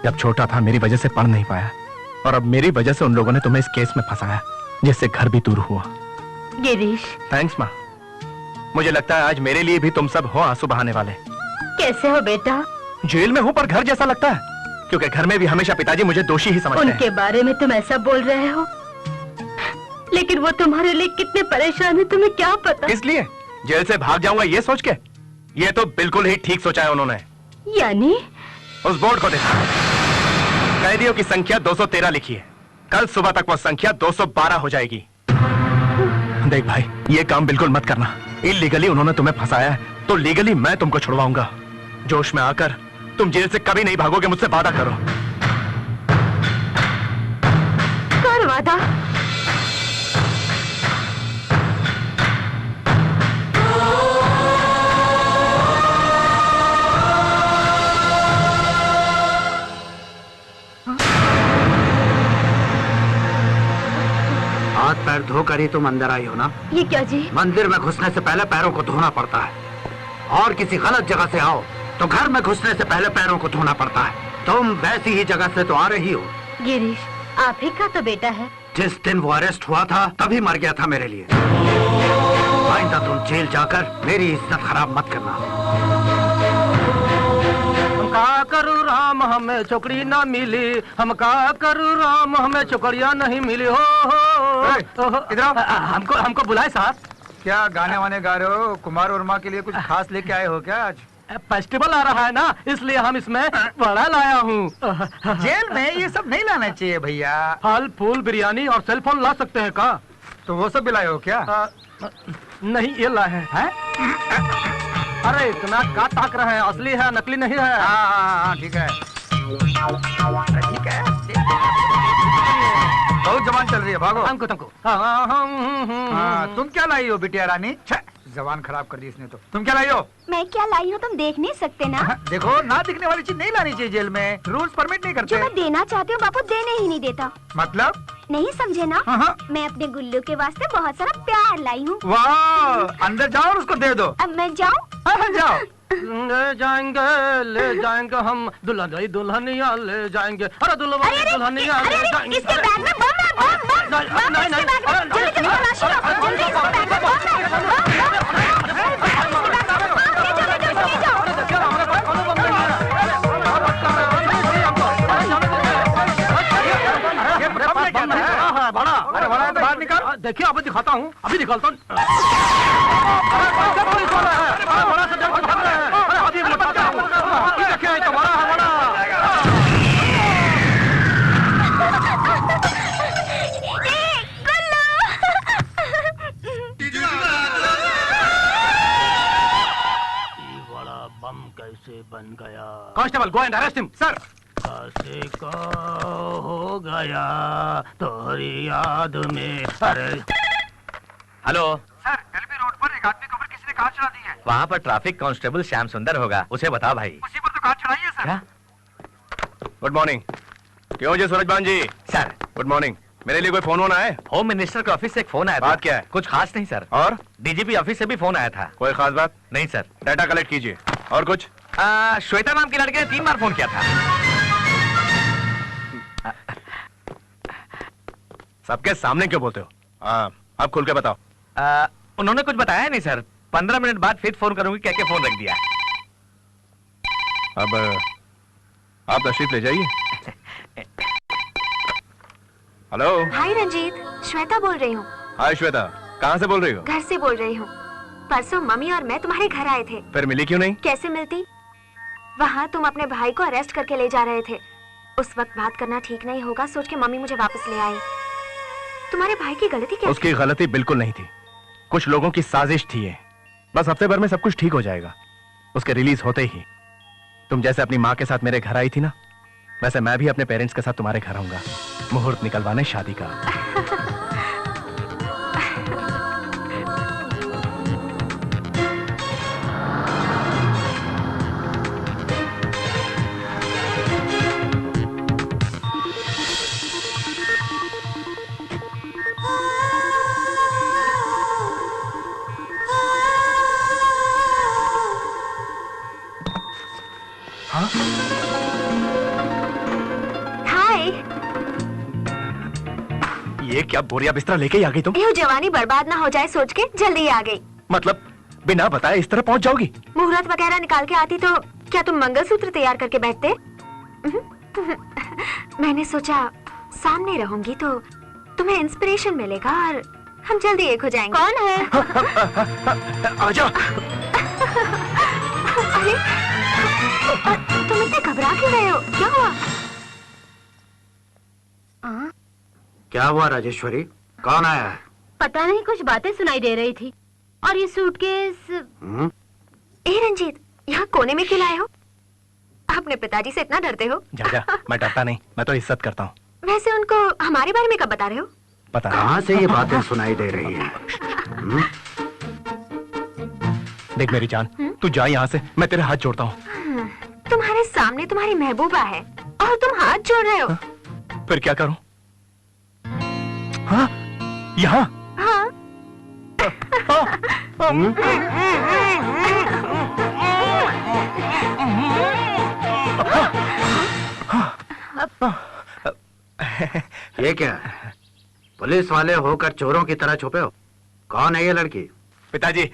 जब छोटा था मेरी वजह से पढ़ नहीं पाया और अब मेरी वजह से उन लोगों ने तुम्हें इस केस में फंसाया जिससे घर भी दूर हुआ। गिरीश, थैंक्स माँ। मुझे लगता है आज मेरे लिए भी तुम सब हो आंसू बहाने वाले। कैसे हो बेटा? जेल में हूँ पर घर जैसा लगता है, क्योंकि घर में भी हमेशा पिताजी मुझे दोषी ही समझते हैं। उनके बारे में तुम ऐसा बोल रहे हो, लेकिन वो तुम्हारे लिए कितने परेशान है तुम्हें क्या पता? किस लिए जेल से भाग जाऊंगा ये सोच के? ये तो बिल्कुल ही ठीक सोचा है उन्होंने। यानी? उस बोर्ड को देखो, कैदियों की संख्या 213 लिखी है। कल सुबह तक वो संख्या 212 हो जाएगी। देख भाई, ये काम बिल्कुल मत करना। इलीगली उन्होंने तुम्हें फंसाया है तो लीगली मैं तुमको छुड़वाऊंगा। जोश में आकर तुम जेल से कभी नहीं भागोगे, मुझसे वादा करो। कर वादा। हाथ पैर धोकर ही तुम अंदर आई हो ना? ये क्या जी? मंदिर में घुसने से पहले पैरों को धोना पड़ता है, और किसी गलत जगह से आओ तो घर में घुसने से पहले पैरों को धोना पड़ता है। तुम वैसी ही जगह से तो आ रही हो। गिरीश, आप ही का तो बेटा है। जिस दिन वो अरेस्ट हुआ था तभी मर गया था मेरे लिए। आइंदा तुम जेल जाकर मेरी इज्जत खराब मत करना। हम का करूँ राम हमें छोकरी ना मिली, हम का करूँ राम हमें छोकरिया नहीं मिली। हो हमको बुलाए साहब। क्या गाने वाने गा रहे हो? कुमार वर्मा के लिए कुछ खास लेके आए हो क्या? आज फेस्टिवल आ रहा है ना, इसलिए हम इसमें बड़ा लाया हूँ। जेल में ये सब नहीं लाना चाहिए भैया। फल फूल बिरयानी और सेल फोन ला सकते हैं का? तो वो सब भी लाए हो क्या? नहीं, ये लाए हैं। अरे इतना का ताक रहे हैं, असली है नकली नहीं है। हाँ ठीक है, ठीक है। बहुत जवान चल रही है, भागो। हमको तुम क्या लाई हो बिटिया रानी? जबान खराब कर दी इसने तो। तुम क्या लाई हो? मैं क्या लाई हूँ तुम देख नहीं सकते ना? देखो, ना दिखने वाली चीज नहीं लानी चाहिए जेल में, रूल्स परमिट नहीं करते। जो मैं देना चाहती हूँ बापू देने ही नहीं देता। मतलब? नहीं समझे ना? मैं अपने गुल्लू के वास्ते बहुत सारा प्यार लाई हूँ। वाह, अंदर जाओ और उसको दे दो। अब मैं जाऊँ? जाओ। ले जाएंगे हम दुल्हनिया ले जाएंगे। अरे दुल्हनिया ले जाएंगे। इसके बैग में बम है, बम। बाहर निकाल। देखिए अभी दिखाता हूँ, अभी निकालता हूँ। कैसे बन गया? Constable, go and arrest him. Sir. कैसे का हो गया तोहरी याद में? अरे हेलो सर, एलबी रोड पर एक आदमी के ऊपर किसी ने कार चढ़ा दी है। वहाँ पर ट्रैफिक कांस्टेबल श्याम सुंदर होगा, उसे बताओ भाई। उसी पर तो कार चढ़ाई है सर। क्या? Good morning. क्यों जी Surajban ji? Sir good morning. मेरे लिए कोई फोन होना है? होम मिनिस्टर के ऑफिस से एक फोन आया था। बात क्या है? कुछ खास नहीं सर। और डीजीपी ऑफिस से भी फोन आया था। कोई खास बात? नहीं सर। डाटा कलेक्ट कीजिए। और कुछ? श्वेता नाम की लड़के ने 3 बार फोन किया था। सबके सामने क्यों बोलते हो? अब खुल के बताओ। उन्होंने कुछ बताया नहीं सर। 15 मिनट बाद फिर फोन करूंगी कह के फोन रख दिया। अब आप तशरीफ ले जाइए। हेलो। हाय रंजीत, श्वेता बोल रही हूँ। हाय श्वेता, कहाँ से बोल रही हो? घर से बोल रही हूँ। परसों मम्मी और मैं तुम्हारे घर आए थे। फिर मिली क्यों नहीं? कैसे मिलती? वहाँ तुम अपने भाई को अरेस्ट करके ले जा रहे थे। उस वक्त बात करना ठीक नहीं होगा सोच के मम्मी मुझे वापस ले आई। तुम्हारे भाई की गलती क्या उसकी गलती बिल्कुल नहीं थी, कुछ लोगों की साजिश थी ये। बस हफ्ते भर में सब कुछ ठीक हो जाएगा। उसके रिलीज होते ही तुम जैसे अपनी माँ के साथ मेरे घर आई थी ना, वैसे मैं भी अपने पेरेंट्स के साथ तुम्हारे घर आऊंगा, मुहूर्त निकलवाने शादी का। हाय। ये क्या बोरिया बिस्तरा लेके ही आ गई तुम? यूं जवानी बर्बाद ना हो जाए सोच के जल्दी आ गई। मतलब बिना बताए इस तरह पहुंच जाओगी? मुहूर्त वगैरह निकाल के आती तो क्या तुम मंगलसूत्र तैयार करके बैठते? मैंने सोचा सामने रहूंगी तो तुम्हें इंस्पिरेशन मिलेगा और हम जल्दी एक हो जाएंगे। कौन है? आजा। अरे तुम इतने घबरा क्यों रहे हो? क्या हुआ? क्या हुआ राजेश्वरी? कौन आया है? पता नहीं, कुछ बातें सुनाई दे रही थी। और ये सूटकेस। ए रंजीत, यहाँ कोने में क्यों लाए हो? अपने पिताजी से इतना डरते हो? जा, मैं डरता नहीं, मैं तो इज्जत करता हूँ। वैसे उनको हमारे बारे में कब बता रहे हो? पता कहाँ से ये बातें सुनाई दे रही हैं? देख मेरी जान, तू जा यहाँ से, मैं तेरे हाथ जोड़ता हूँ। तुम्हारे सामने तुम्हारी महबूबा है और तुम हाथ जोड़ रहे हो। फिर क्या करूँ? हाँ, यहाँ? हाँ। ये क्या? पुलिस वाले होकर चोरों की तरह छुपे हो? कौन है ये लड़की? पिताजी,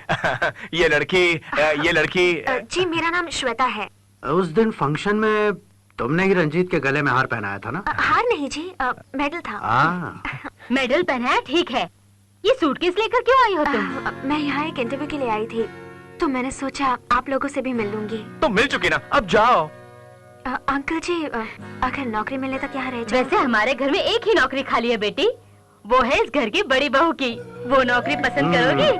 ये लड़की जी मेरा नाम श्वेता है। उस दिन फंक्शन में तुमने ही रंजीत के गले में हार पहनाया था ना? हार नहीं जी, मेडल था। मेडल पहनाया, ठीक है। ये सूटकेस लेकर क्यों आई हो तुम? मैं यहाँ एक इंटरव्यू के लिए आई थी तो मैंने सोचा आप लोगों से भी मिल लूंगी। तो मिल चुकी ना, अब जाओ। अंकल जी, अगर नौकरी मिले तक यहाँ रह जाओ। वैसे हमारे घर में एक ही नौकरी खाली है बेटी, वो है इस घर की बड़ी बहू की। वो नौकरी पसंद करोगी?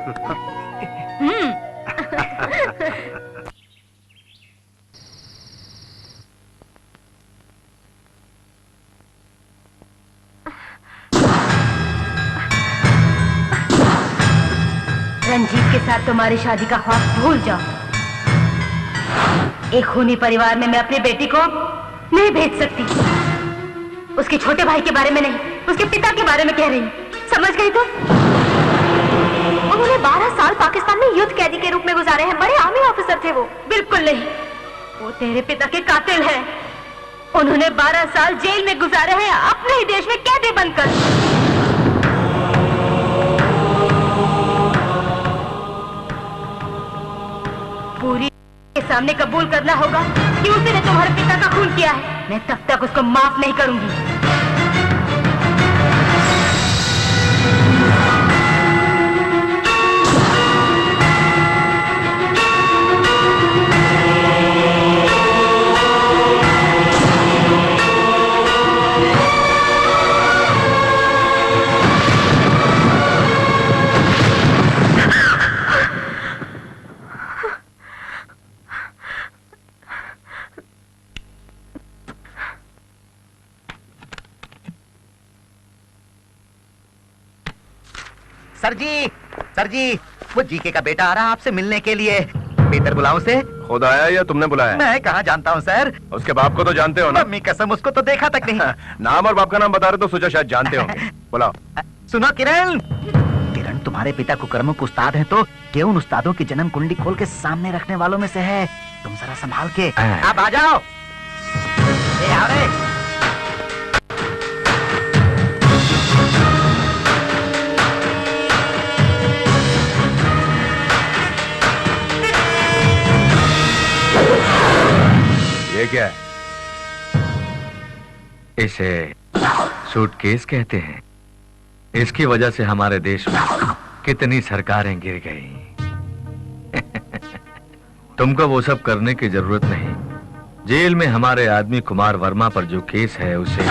रंजीत के साथ तुम्हारी शादी का ख्वाब भूल जाओ। एक खूनी परिवार में मैं अपनी बेटी को नहीं भेज सकती। उसके छोटे भाई के बारे में नहीं, उसके पिता के बारे में कह रही हूँ, समझ गई तुम? उन्होंने 12 साल पाकिस्तान में युद्ध कैदी के रूप में गुजारे हैं। बड़े आर्मी ऑफिसर थे वो। बिल्कुल नहीं, वो तेरे पिता के कातिल हैं। उन्होंने 12 साल जेल में गुजारे हैं, अपने ही देश में कैदी बनकर। पूरी के सामने कबूल करना होगा कि उसने तुम्हारे पिता का खून किया है। मैं तब तक उसको माफ नहीं करूंगी। सर जी, वो जीके का बेटा आ रहा है आपसे मिलने के लिए। बेहतर बुलाओ उसे। खुद आया या तुमने बुलाया? मैं कहाँ जानता हूँ सर। उसके बाप को तो जानते हो ना? मम्मी कसम, उसको तो देखा तक नहीं। नाम और बाप का नाम बता रहे तो सोचा शायद जानते हो। बुलाओ। सुनो किरण, किरण तुम्हारे पिता कुकर्मों के उस्ताद हैं तो ये उन उस्तादों की जन्म कुंडली खोल के सामने रखने वालों में से है। तुम जरा संभाल के। आप आ जाओ। ए, आओ रे। ये क्या है? इसे सूटकेस कहते हैं। इसकी वजह से हमारे देश में कितनी सरकारें गिर गई। तुमको वो सब करने की जरूरत नहीं। जेल में हमारे आदमी कुमार वर्मा पर जो केस है उसे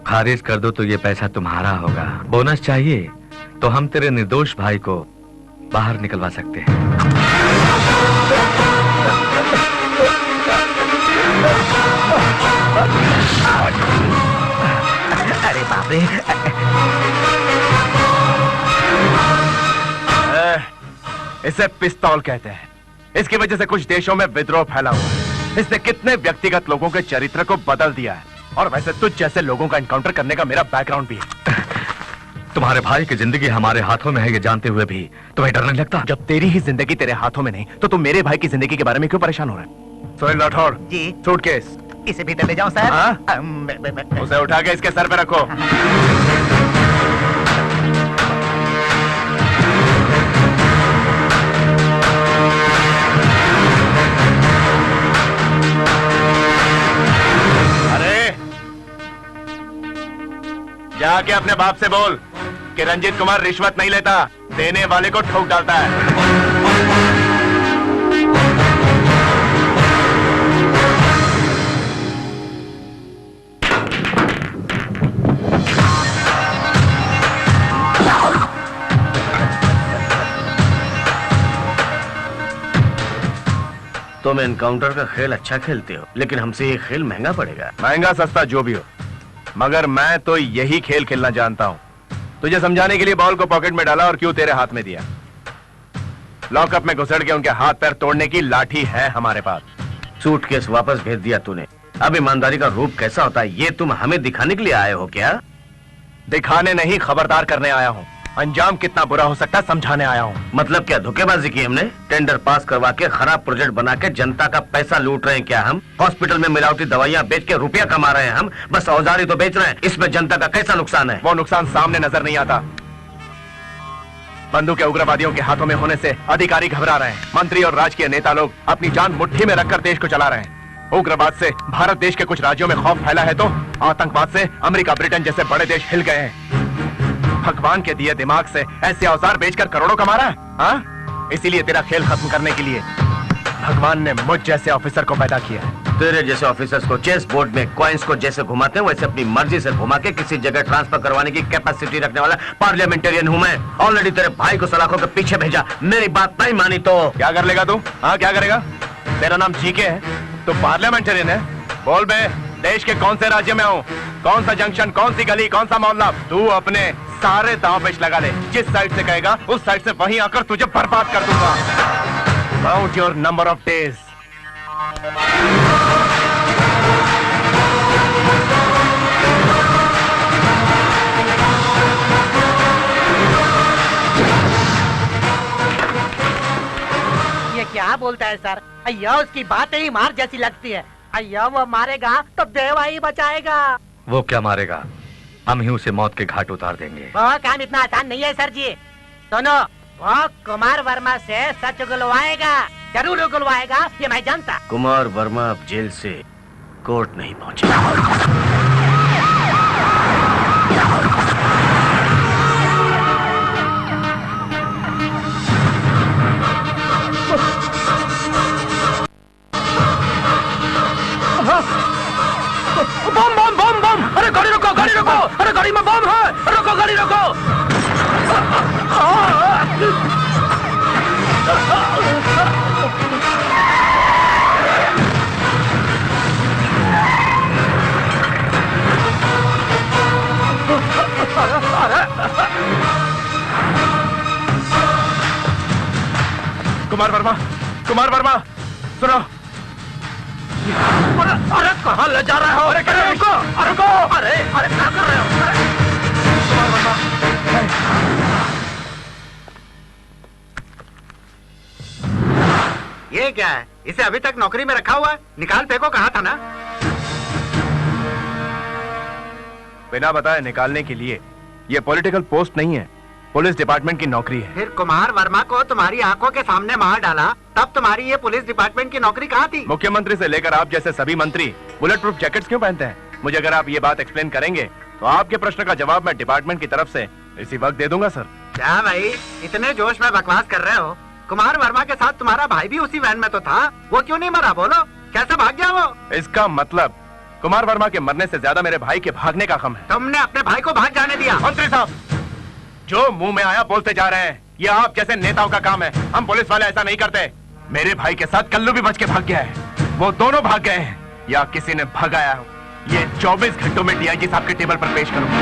खारिज कर दो तो ये पैसा तुम्हारा होगा। बोनस चाहिए तो हम तेरे निर्दोष भाई को बाहर निकलवा सकते हैं। अरे बाप रे। इसे पिस्तौल कहते हैं। इसकी वजह से कुछ देशों में विद्रोह फैला हुआ है। इसने कितने व्यक्तिगत लोगों के चरित्र को बदल दिया है। और वैसे तुझ जैसे लोगों का एनकाउंटर करने का मेरा बैकग्राउंड भी है। तुम्हारे भाई की जिंदगी हमारे हाथों में है ये जानते हुए भी तुम्हें डर नहीं लगता? जब तेरी ही जिंदगी तेरे हाथों में नहीं तो तुम मेरे भाई की जिंदगी के बारे में क्यों परेशान हो रहा है? सोहेल राठौर जी। सूटकेस इसे भीतर ले जाओ सर। उसे उठा के इसके सर पे रखो। जाके अपने बाप से बोल कि रंजीत कुमार रिश्वत नहीं लेता, देने वाले को ठोक डालता है। तुम एनकाउंटर का खेल अच्छा खेलते हो, लेकिन हमसे ये खेल महंगा पड़ेगा। महंगा सस्ता जो भी हो, मगर मैं तो यही खेल खेलना जानता हूं। तुझे समझाने के लिए बॉल को पॉकेट में डाला और क्यों तेरे हाथ में दिया। लॉकअप में घुसड़ के उनके हाथ पैर तोड़ने की लाठी है हमारे पास। सूटकेस वापस भेज दिया तूने। अब ईमानदारी का रूप कैसा होता है ये तुम हमें दिखाने के लिए आए हो क्या? दिखाने नहीं, खबरदार करने आया हूं। अंजाम कितना बुरा हो सकता है समझाने आया हूं। मतलब क्या धोखेबाजी की हमने? टेंडर पास करवा के खराब प्रोजेक्ट बना के जनता का पैसा लूट रहे हैं क्या हम? हॉस्पिटल में मिलावटी दवाइयां बेच के रुपया कमा रहे हैं हम? बस औजार ही तो बेच रहे हैं। इसमें जनता का कैसा नुकसान है? वो नुकसान सामने नजर नहीं आता। बंदूक के उग्रवादियों के हाथों में होने से अधिकारी घबरा रहे हैं। मंत्री और राजकीय नेता लोग अपनी जान मुट्ठी में रखकर देश को चला रहे हैं। उग्रवाद से भारत देश के कुछ राज्यों में खौफ फैला है तो आतंकवाद से अमेरिका ब्रिटेन जैसे बड़े देश हिल गए हैं। भगवान के दिए दिमाग से ऐसे औजार बेचकर करोड़ों कमा रहा है, हाँ? इसीलिए तेरा खेल खत्म करने के लिए भगवान ने मुझ जैसे ऑफिसर को पैदा किया है। तेरे जैसे ऑफिसर्स को चेस बोर्ड में कॉइन्स को जैसे घुमाते हैं वैसे अपनी मर्जी से घुमा के किसी जगह ट्रांसफर करवाने की कैपेसिटी रखने वाला पार्लियामेंटेरियन हूं मैं। ऑलरेडी तेरे भाई को सलाखों के पीछे भेजा, मेरी बात नहीं मानी तो क्या कर लेगा तू? हाँ क्या करेगा? तेरा नाम जीके है तो पार्लियामेंटेरियन है? बोल बे, देश के कौन से राज्य में हूँ? कौन सा जंक्शन, कौन सी गली, कौन सा मोहल्ला? तू अपने सारे दांव पेच लगा ले। जिस साइड से कहेगा उस साइड से वहीं आकर तुझे बर्बाद कर दूंगा। Count your number of days. ये क्या बोलता है सर? अय्या उसकी बातें ही मार जैसी लगती है। अय्या वो मारेगा तो देवा ही बचाएगा। वो क्या मारेगा? हम ही उसे मौत के घाट उतार देंगे। वो काम इतना आसान नहीं है सर जी। सुनो, वो कुमार वर्मा से सच उगलवाएगा, जरूर उगलवाएगा, ये मैं जानता। कुमार वर्मा अब जेल से कोर्ट नहीं पहुंचे। बम बम बम बम! अरे गाड़ी रोको, गाड़ी रोको! अरे गाड़ी में बम है! रोको गाड़ी रोको! कुमार वर्मा, कुमार वर्मा, सुनो। अरे कहाँ ले जा रहे हो? अरे क्या रुको! अरे रुको! अरे अरे क्या कर रहे हो? ये क्या है? इसे अभी तक नौकरी में रखा हुआ है? निकाल फेंको, कहा था ना? बिना बताए निकालने के लिए ये पॉलिटिकल पोस्ट नहीं है, पुलिस डिपार्टमेंट की नौकरी है। फिर कुमार वर्मा को तुम्हारी आंखों के सामने मार डाला, तब तुम्हारी ये पुलिस डिपार्टमेंट की नौकरी कहाँ थी? मुख्यमंत्री से लेकर आप जैसे सभी मंत्री बुलेट प्रूफ जैकेट्स क्यों पहनते हैं? मुझे अगर आप ये बात एक्सप्लेन करेंगे तो आपके प्रश्न का जवाब मैं डिपार्टमेंट की तरफ से इसी वक्त दे दूंगा सर। क्या भाई इतने जोश में बकवास कर रहे हो? कुमार वर्मा के साथ तुम्हारा भाई भी उसी वैन में तो था, वो क्यों नहीं मरा? बोलो, कैसे भाग गया वो? इसका मतलब कुमार वर्मा के मरने से ज्यादा मेरे भाई के भागने का गम है। तुमने अपने भाई को भाग जाने दिया। मंत्री साहब, जो मुंह में आया बोलते जा रहे हैं, ये आप जैसे नेताओं का काम है। हम पुलिस वाले ऐसा नहीं करते। मेरे भाई के साथ कल्लू भी बच के भाग गया है। वो दोनों भाग गए हैं या किसी ने भगाया हो, ये 24 घंटों में डीआईजी साहब के टेबल पर पेश करूंगा।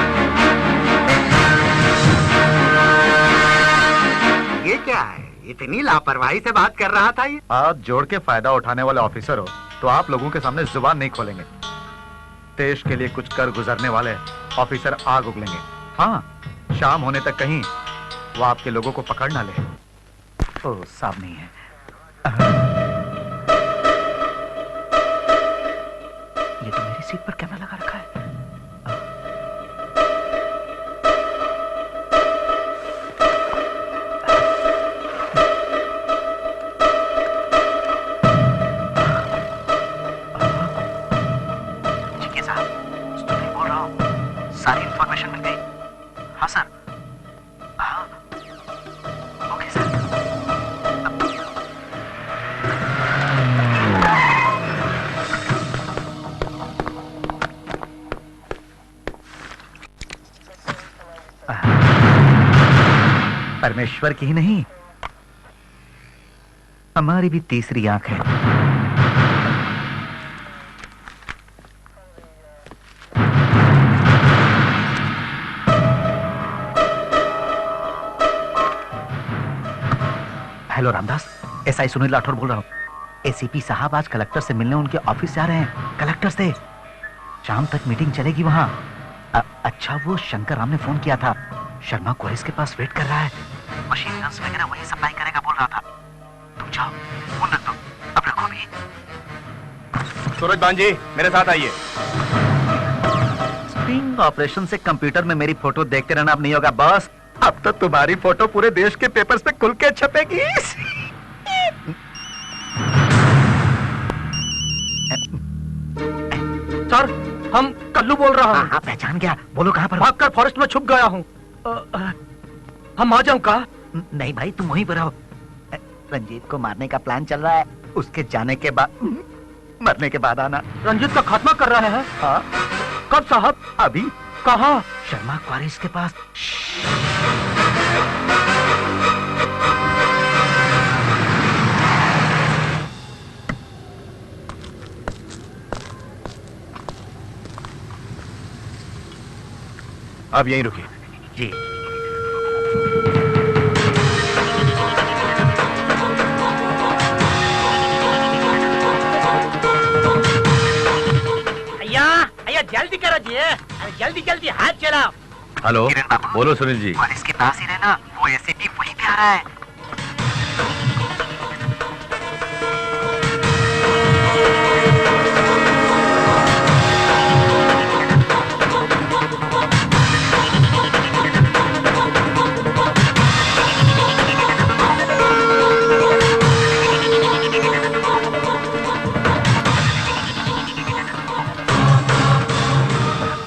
ये क्या है? इतनी लापरवाही से बात कर रहा था ये। हाथ जोड़ के फायदा उठाने वाले ऑफिसर हो तो आप लोगों के सामने जुबान नहीं खोलेंगे। देश के लिए कुछ कर गुजरने वाले ऑफिसर आग उगलेंगे। हाँ, शाम होने तक कहीं वो आपके लोगों को पकड़ ना ले। ओ, साहब नहीं है। ये तो मेरी सीट पर कैमरा लगा रखा है। ठीक है साहब, नहीं बोल रहा हूँ, सारी इंफॉर्मेशन मिल गई। हाँ सर। हाँ, ओके सर। परमेश्वर की ही नहीं, हमारी भी तीसरी आंख है। हेलो रामदास, एसआई सुनील राठौर बोल रहा हूँ। एसीपी साहब आज कलेक्टर से मिलने उनके ऑफिस से आ रहे हैं। कलेक्टर से शाम तक मीटिंग चलेगी वहाँ। अच्छा, वो शंकर राम ने फोन किया था, शर्मा क्वारिस के पास वेट कर रहा है। मशीन गन्स वगैरह वही सप्लाई करेगा बोल रहा था। तुम जाओ, फोन रख दो, अब रखो भी। सूरज बांजी, मेरे साथ आइए। स्टिंग ऑपरेशन से कंप्यूटर में मेरी फोटो देखते रहना अब नहीं होगा बॉस। अब तो तुम्हारी फोटो पूरे देश के पेपर्स पे खुल के छपेगी। सर, हम कल्लू बोल रहा हूँ। हाँ, पहचान गया। बोलो कहाँ पर? भागकर फॉरेस्ट में छुप गया हूँ। हम आ जाऊं का? नहीं भाई, तुम वहीं पर रहो। रंजीत को मारने का प्लान चल रहा है, उसके जाने के बाद, मरने के बाद आना। रंजीत का खात्मा कर रहे हैं? हाँ। कब साहब? अभी। कहाँ? शर्मा क्वारिस के पास। आप यहीं रुकिए। जी। भैया जल्दी करो जी, अरे जल्दी जल्दी हाथ चलाओ। हेलो, बोलो सुनील जी। और इसके पास ही रहना, वो एसीपी वहीं पे आ रहा है।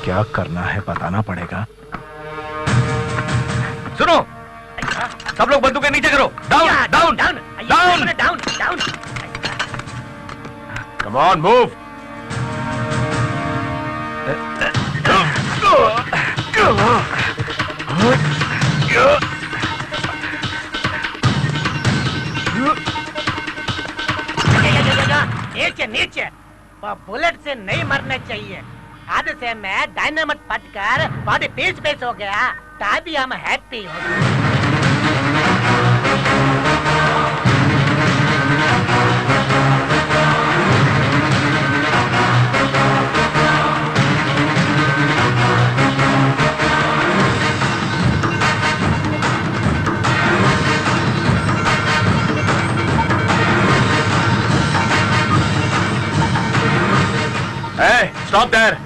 क्या करना है बताना पड़ेगा। सुनो, सब लोग बंदूकें नीचे करो। Down down down down down down. Come on, move. नीचे नीचे, बुलेट से नहीं मरना चाहिए। हादसे में डायनामाइट फटकर बॉडी पीस पीस हो गया, तभी हम हैप्पी हो गए। स्टॉप देयर,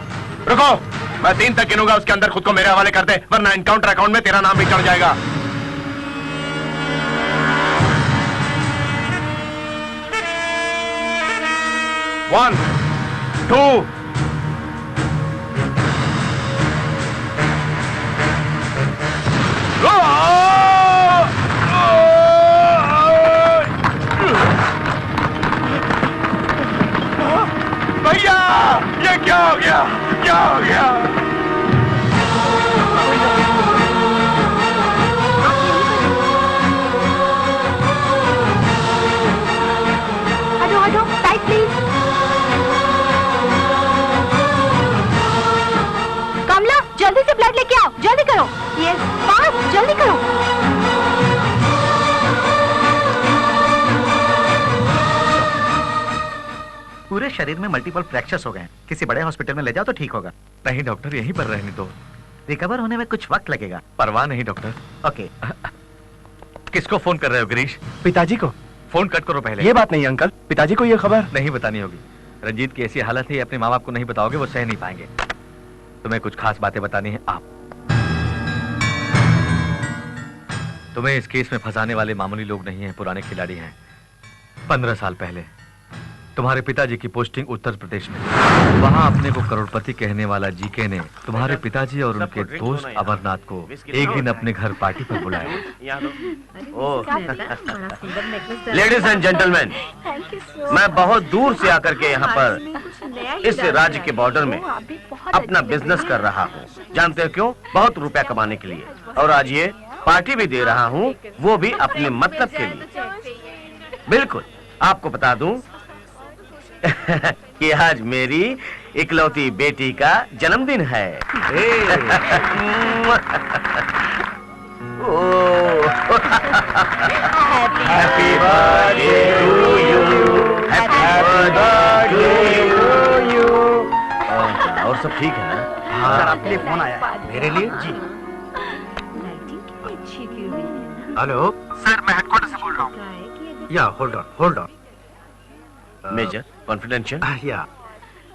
रुको। मैं 3 तक गिनूंगा, उसके अंदर खुद को मेरे हवाले कर दे, वरना एनकाउंटर अकाउंट में तेरा नाम भी चढ़ जाएगा। 1, 2, हो गया? क्या हो गया? हटो हटो, टाइट प्लीज। कमला, जल्दी से ब्लड लेके आओ, जल्दी करो। यस, फास्ट, जल्दी करो। पूरे शरीर में मल्टीपल फ्रैक्चर्स हो गए हैं। किसी बड़े हॉस्पिटल में ले जाओ तो ठीक होगा। नहीं डॉक्टर, यहीं पर रहने दो। रिकवर होने में कुछ वक्त लगेगा। परवाह नहीं डॉक्टर। ओके। किसको फोन कर रहे हो गिरीश? पिताजी को। फोन कट करो पहले। ये बात नहीं अंकल, पिताजी को ये खबर नहीं बतानी होगी। रंजीत की ऐसी हालत है, अपने माँ बाप को नहीं बताओगे वो सह नहीं पाएंगे। तुम्हें कुछ खास बातें बतानी है। आप तुम्हें इस केस में फंसाने वाले मामूली लोग नहीं हैं, पुराने खिलाड़ी हैं। 15 साल पहले तुम्हारे पिताजी की पोस्टिंग उत्तर प्रदेश में, वहां अपने को करोड़पति कहने वाला जीके ने तुम्हारे पिताजी और उनके दोस्त अमरनाथ को एक दिन अपने घर पार्टी पर बुलाया। लेडीज एंड जेंटलमैन, मैं बहुत दूर से आकर के यहाँ पर इस राज्य के बॉर्डर में अपना बिजनेस कर रहा हूँ। जानते हो क्यों? बहुत रुपया कमाने के लिए। और आज ये पार्टी भी दे रहा हूँ, वो भी अपने मतलब के लिए। बिल्कुल, आपको बता दूं कि आज मेरी इकलौती बेटी का जन्मदिन है। Happy birthday to you, happy birthday to you. और सब ठीक है ना? हाँ, आपके लिए फोन आया। मेरे लिए? जी। हेलो सर, मैं हेडक्वार्टर से बोल रहा हूँ। या होल्ड ऑन। Major, confidential. या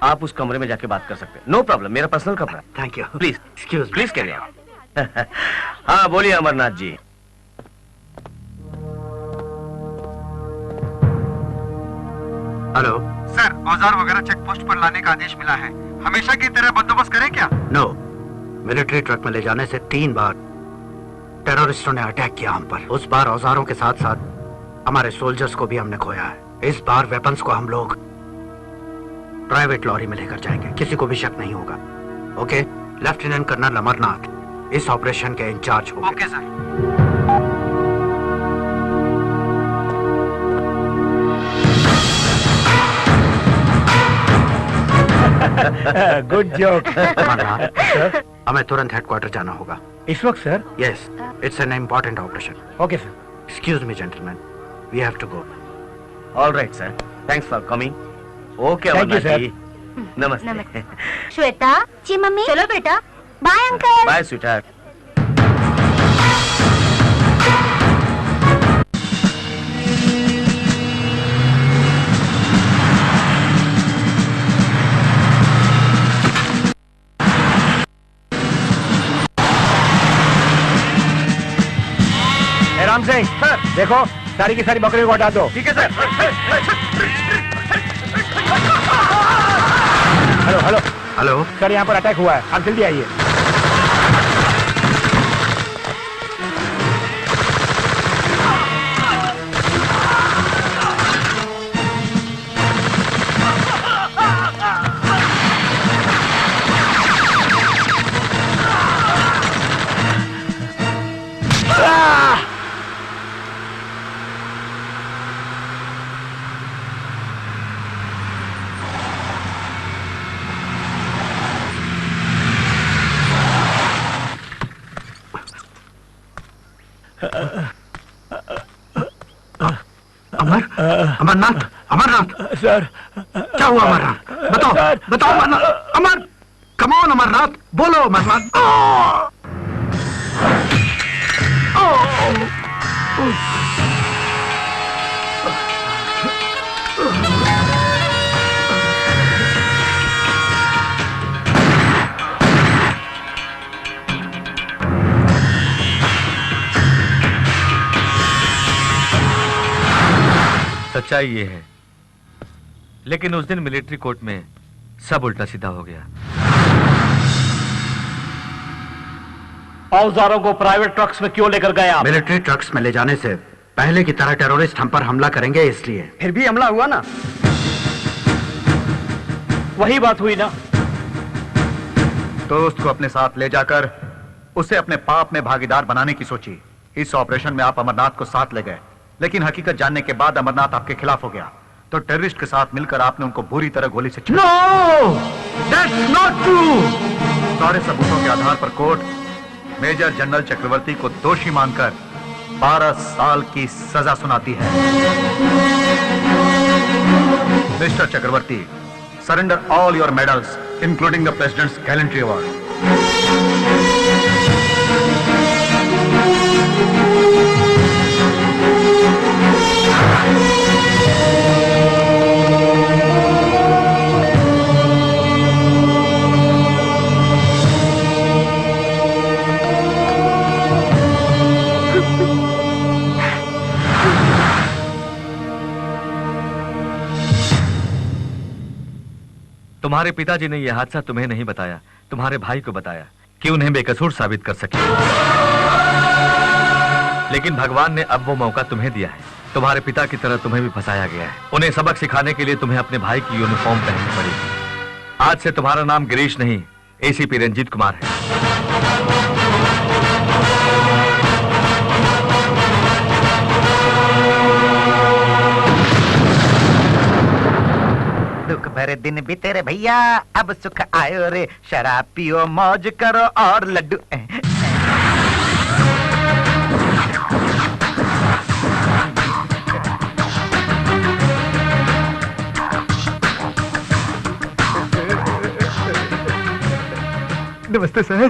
आप उस कमरे में जाके बात कर सकते हैं। नो प्रॉब्लम, मेरा पर्सनल कमरा। Thank you. Please excuse please carry on. हाँ बोलिए अमरनाथ जी। हेलो सर, औजार वगैरह चेक पोस्ट पर लाने का आदेश मिला है। हमेशा की तरह बंदोबस्त करें क्या? नो, मिलिट्री ट्रक में ले जाने से 3 बार टेररिस्टों ने अटैक किया हम पर। उस बार औजारों के साथ साथ हमारे सोल्जर्स को भी हमने खोया है। इस बार वेपन्स को हम लोग प्राइवेट लॉरी में लेकर जाएंगे, किसी को भी शक नहीं होगा। ओके? लेफ्टिनेंट कर्नल अमरनाथ इस ऑपरेशन के इंचार्ज होंगे। Okay sir. Good joke. Sir, हमें तुरंत हेडक्वार्टर जाना होगा। इस वक्त sir? Yes, it's an important operation. Okay sir. Excuse me gentleman, we have to go. All right sir, thanks for coming. Okay Thank you, Amarnath ji, नमस्ते। श्वेता। जी mummy. चलो बेटा। Bye uncle. Bye sweetheart. Ram Singh sir, देखो सारी की सारी बकरियों को हटा दो। ठीक है sir. Hello hello hello sir, यहाँ पर अटैक हुआ है, आप जल्दी आइए। अमरनाथ, अमरनाथ सर, क्या हुआ अमरनाथ? बताओ बताओ अमरनाथ। अमर, कम ऑन अमरनाथ, बोलो अमरनाथ। सच्चाई ये है, लेकिन उस दिन मिलिट्री कोर्ट में सब उल्टा सीधा हो गया। औजारों को प्राइवेट ट्रक्स में क्यों लेकर गए आप? मिलिट्री ट्रक्स में ले जाने से पहले की तरह टेररिस्ट हम पर हमला करेंगे, इसलिए। फिर भी हमला हुआ ना? वही बात हुई ना, दोस्त को अपने साथ ले जाकर उसे अपने पाप में भागीदार बनाने की सोची। इस ऑपरेशन में आप अमरनाथ को साथ ले गए, लेकिन हकीकत जानने के बाद अमरनाथ आपके खिलाफ हो गया, तो टेररिस्ट के साथ मिलकर आपने उनको बुरी तरह गोली से No! That's not true! सारे सबूतों के आधार पर कोर्ट मेजर जनरल चक्रवर्ती को दोषी मानकर 12 साल की सजा सुनाती है। Mister Chakraborty, surrender all your medals including the president's gallantry award. तुम्हारे पिताजी ने यह हादसा तुम्हें नहीं बताया, तुम्हारे भाई को बताया कि उन्हें बेकसूर साबित कर सके। लेकिन भगवान ने अब वो मौका तुम्हें दिया है। तुम्हारे पिता की तरह तुम्हें भी फंसाया गया है। उन्हें सबक सिखाने के लिए तुम्हें अपने भाई की यूनिफॉर्म पहननी पड़ेगी। आज से तुम्हारा नाम गिरीश नहीं, एसीपी रंजीत कुमार है। दुख भरे दिन बीते रे भैया, अब सुख आयो रे, शराब पियो मौज करो और लड्डू। नमस्ते सर।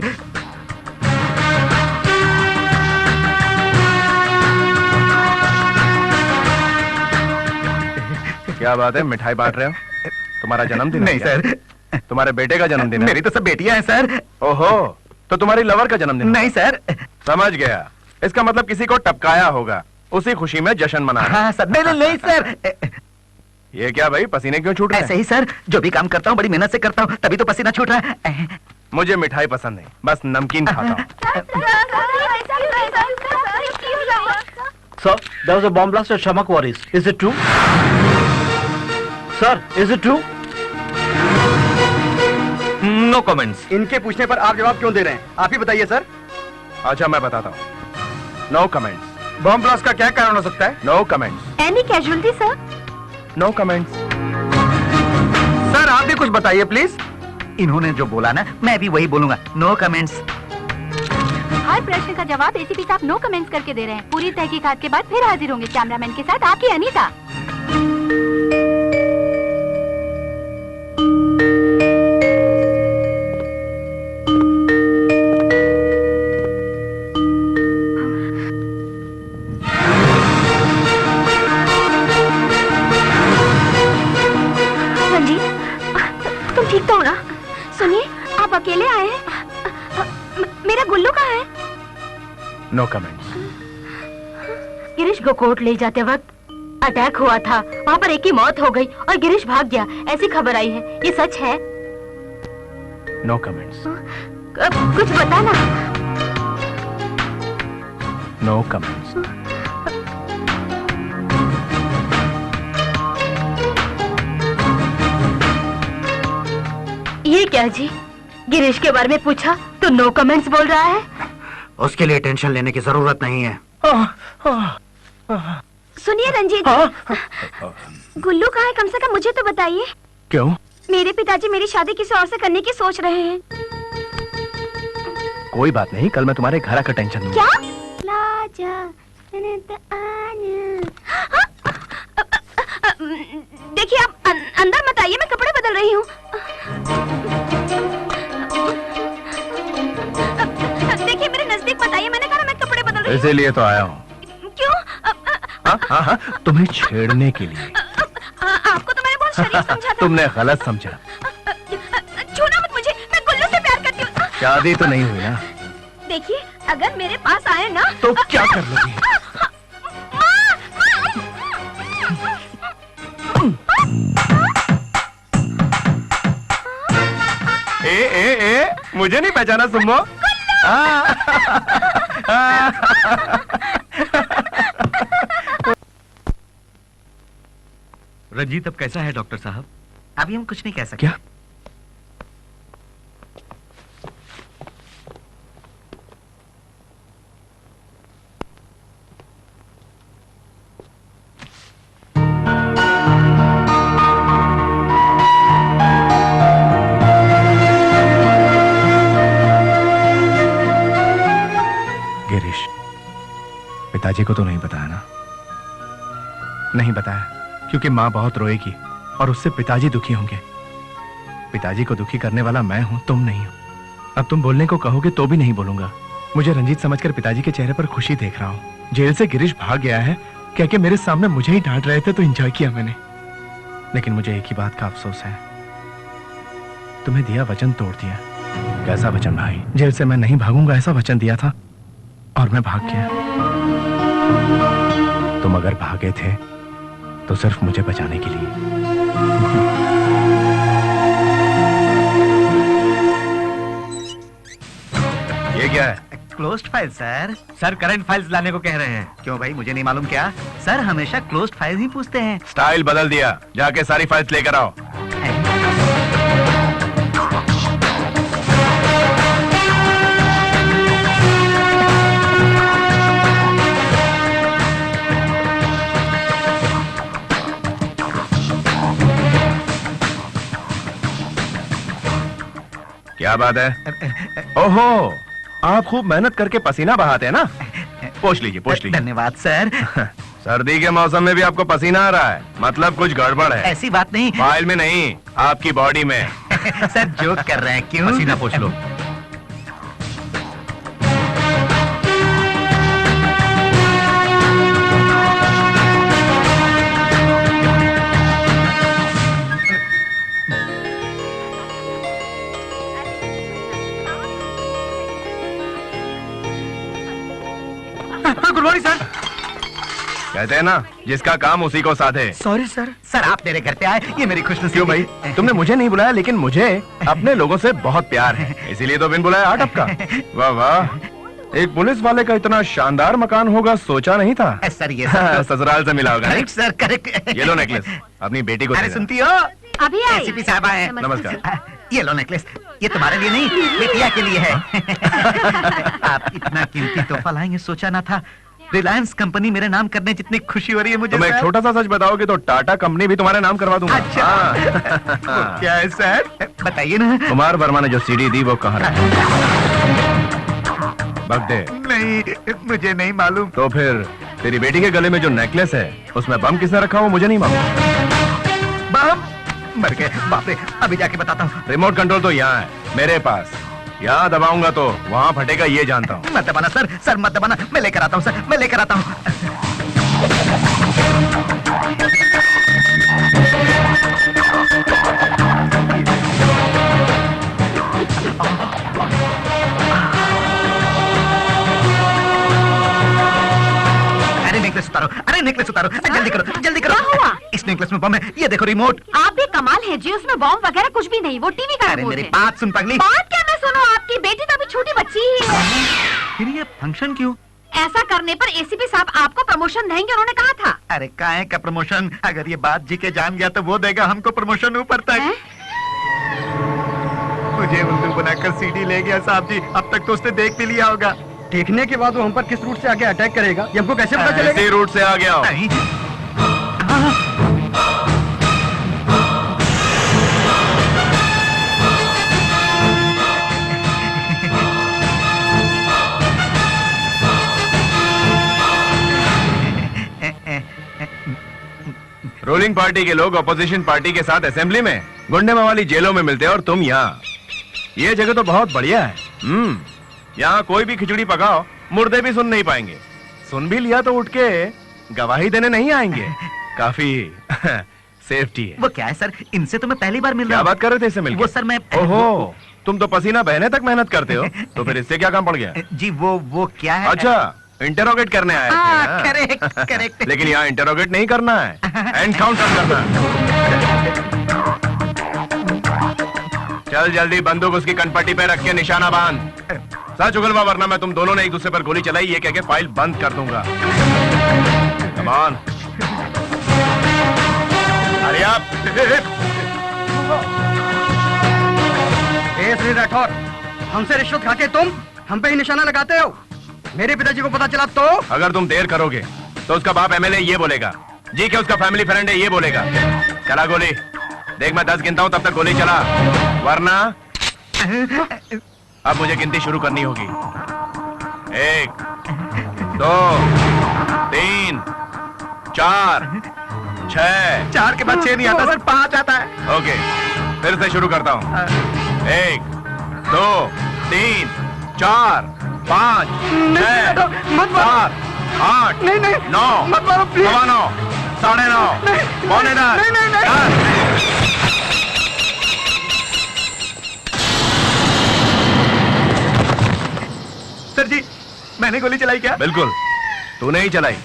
क्या बात है, मिठाई बांट रहे हो? तुम्हारा जन्मदिन नहीं सर, तुम्हारे बेटे का जन्मदिन है? मेरी तो सब बेटियां हैं सर। ओहो, तो तुम्हारी लवर का जन्मदिन? नहीं सर। समझ गया, इसका मतलब किसी को टपकाया होगा, उसी खुशी में जश्न मना रहे। हाँ सर। नहीं सर। ये क्या भाई, पसीने क्यों छूट रहे हैं? ऐसे ही सर, जो भी काम करता हूँ बड़ी मेहनत से करता हूँ, तभी तो पसीना छूट रहा है। मुझे मिठाई पसंद नहीं, बस नमकीन खाता हूँ। Sir, there was a bomb blast at Shamak Quarries. Is it true? Sir, is it true? No comments. इनके पूछने पर आप जवाब क्यों दे रहे हैं? आप ही बताइए सर। अच्छा मैं बताता हूँ। No comments. बॉम्ब ब्लास्ट का क्या कारण हो सकता है? No comments. Any casualty sir? No comments. Sir आप भी कुछ बताइए प्लीज। इन्होंने जो बोला ना, मैं भी वही बोलूंगा। No comments. हर प्रश्न का जवाब एसीपी साहब नो कमेंट्स करके दे रहे हैं। पूरी तहकीकात के बाद फिर हाजिर होंगे कैमरामैन के साथ, आपकी अनीता। रंजीत, तुम ठीक तो हो ना? सुनिए, आप अकेले आए हैं? मेरा गुल्लू कहाँ है? No comments. गिरीश को कोर्ट ले जाते वक्त अटैक हुआ था, वहाँ पर एक की मौत हो गई और गिरीश भाग गया, ऐसी खबर आई है। ये सच है? No comments. कुछ बताना। No comments. ये क्या जी, गिरीश के बारे में पूछा तो नो कमेंट्स बोल रहा है? उसके लिए टेंशन लेने की जरूरत नहीं है। सुनिए रंजीत, गुल्लू कहाँ है? कम से कम मुझे तो बताइए। क्यों? मेरे पिताजी मेरी शादी किसी और से करने की सोच रहे हैं। कोई बात नहीं, कल मैं तुम्हारे घर आकर टेंशन दूंगा। क्या? देखिए आप अंदर मत आइए, मैं कपड़े बदल रही हूँ। देखिए मेरे नजदीक मत आइए, मैंने कहा मैं कपड़े बदल रही हूँ। इसीलिए तो आया हूँ। क्यों? हाँ, तुम्हें छेड़ने के लिए। आपको तो मैंने बहुत शरीफ समझा था। तुमने गलत समझा। छूना मत मुझे, मैं गुल्लू से प्यार करती हूँ। शादी तो नहीं हुई ना? देखिए अगर मेरे पास आए ना तो क्या कर लोगी? ए, मुझे नहीं पहचाना सुम्मो? रंजीत अब कैसा है डॉक्टर साहब? अभी हम कुछ नहीं कह सकते। क्या? पिताजी को तो नहीं बताया ना? नहीं बताया क्योंकि माँ बहुत रोएगी और उससे पिताजी दुखी होंगे। पिताजी को दुखी करने वाला मैं हूं, तुम नहीं हो। अब तुम बोलने को कहोगे तो भी नहीं बोलूंगा। मुझे रंजीत समझकर पिताजी के चेहरे पर खुशी देख रहा हूं। जेल से गिरीश भाग गया है कह के मेरे सामने मुझे ही डांट रहे थे तो एंजॉय किया मैंने। लेकिन मुझे एक ही बात का अफसोस है, तुम्हें दिया वचन तोड़ दिया। कैसा वचन भाई? जेल से मैं नहीं भागूंगा ऐसा वचन दिया था और मैं भाग गया। तुम अगर भागे थे तो सिर्फ मुझे बचाने के लिए। ये क्या है? Closed file sir. Sir current files लाने को कह रहे हैं। क्यों भाई, मुझे नहीं मालूम क्या? सर हमेशा क्लोज्ड फाइल ही पूछते हैं। स्टाइल बदल दिया, जाके सारी फाइल्स लेकर आओ। क्या बात है? ओहो, आप खूब मेहनत करके पसीना बहाते हैं ना? पोंछ लीजिए, पोंछ लीजिए। धन्यवाद सर। सर्दी के मौसम में भी आपको पसीना आ रहा है, मतलब कुछ गड़बड़ है। ऐसी बात नहीं। फाइल में नहीं, आपकी बॉडी में। सर जोक कर रहे हैं क्यों? पसीना पोंछ लो। Good morning sir. कहते हैं ना, जिसका काम उसी को साधे। Sorry sir. सर आप मेरे घर पे आए, ये मेरी खुशनसीबी। क्यों भाई, तुमने मुझे नहीं बुलाया लेकिन मुझे अपने लोगों से बहुत प्यार है, इसीलिए तो बिन बुलाया आ टपका। वाह वाह, एक पुलिस वाले का इतना शानदार मकान होगा सोचा नहीं था। सर ये ससुराल से मिला होगा। Correct sir, correct. ये लो नेकलेस, अपनी बेटी को अरे दे सुनती हो, अभी आई। एसीपी साहब आए। नमस्कार। ये लो नेकलेस, ये तुम्हारे लिए नहीं बेटिया के लिए है। आप इतना कीमती तोहफा लाएंगे सोचा ना था। रिलायंस कंपनी मेरे नाम करने जितनी खुशी हो रही है मुझे। तुम एक छोटा सा सच बताओगे तो टाटा कंपनी भी तुम्हारे नाम करवा दूंगा। अच्छा। वो क्या है सर, बताइए ना। कुमार वर्मा ने जो सीडी दी वो कहाँ रखी? बगदे। नहीं, मुझे नहीं मालूम। तो फिर तेरी बेटी के गले में जो नेकलेस है उसमें बम किसने रखा वो मुझे नहीं मालूम। बम? मर गए, बाप रे। अभी जाके बताता हूँ। रिमोट कंट्रोल तो यहाँ है मेरे पास, यहाँ दबाऊंगा तो वहाँ फटेगा ये जानता हूँ। मत दबाना सर, सर मत दबाना। मैं लेकर आता हूँ सर, मैं लेकर आता हूँ। अरे नेकलेस उतारो, अरे नेकलेस उतारो, जल्दी करो, जल्दी करो। क्या हुआ? इस नेकलेस में बम है, ये देखो रिमोट। आप भी कमाल है जी, उसमें बॉम्ब वगैरह कुछ भी नहीं, वो टीवी का अरे रिमोट मेरी है। बात सुन पगली। बात क्या मैं सुनो, आपकी बेटी तो अभी छोटी बच्ची ही है। फिर ये फंक्शन क्यों? ऐसा करने पर एसीपी साहब आपको प्रमोशन देंगे, उन्होंने कहा था। अरे काहे का प्रमोशन? अगर ये बात जी के जान गया तो वो देगा हमको प्रमोशन ऊपर तक। मुझे उल्लू बनाकर सीडी ले गया साहब जी, अब तक तो उसने देख भी लिया होगा। देखने के बाद वो हम पर किस रूट से आके अटैक करेगा ये हमको कैसे पता चलेगा? इसी रूट से आ गया हूँ। रूलिंग पार्टी के लोग अपोजिशन पार्टी के साथ असेंबली में, गुंडे वाली जेलों में मिलते हैं और तुम यहाँ। ये जगह तो बहुत बढ़िया है। यहाँ कोई भी खिचड़ी पकाओ मुर्दे भी सुन नहीं पाएंगे, सुन भी लिया तो उठ के गवाही देने नहीं आएंगे। काफी सेफ्टी है। वो क्या है सर, इनसे तो मैं पहली बार मिल रहा क्या हूँ। बात कर रहे थे इससे मिलके? वो सर मैं। ओहो, तुम तो पसीना बहने तक मेहनत करते हो, तो फिर इससे क्या काम पड़ गया? जी वो क्या है? अच्छा, इंटरोगेट करने आए थे। Correct correct. लेकिन यहाँ इंटरोगेट नहीं करना है, एनकाउंटर करना है। चल जल्दी बंदूक उसकी कनपट्टी पे रख के निशाना बांध। सच उगलवा वरना मैं तुम दोनों ने एक दूसरे पर गोली चलाई ये कह के फाइल बंद कर दूंगा। Come on। अरे आप श्री राठौर, हमसे रिश्वत खाके तुम हम पे ही निशाना लगाते हो। मेरे पिताजी को पता चला तो? अगर तुम देर करोगे तो उसका बाप एमएलए ये बोलेगा, जी के उसका फैमिली फ्रेंड है ये बोलेगा। चला गोली, देख मैं 10 गिनता हूं तब तक गोली चला, वरना अब मुझे गिनती शुरू करनी होगी। 1 2 3, 4, 6। 4 के बाद 6 नहीं आता सर, 5 आता है। ओके, फिर से शुरू करता हूँ। 1, 2, 3, 4, 5, 6, 7, 8, 9, 9, 9:30, 9:45। सर जी, मैंने गोली चलाई क्या? बिल्कुल, तूने ही चलाई।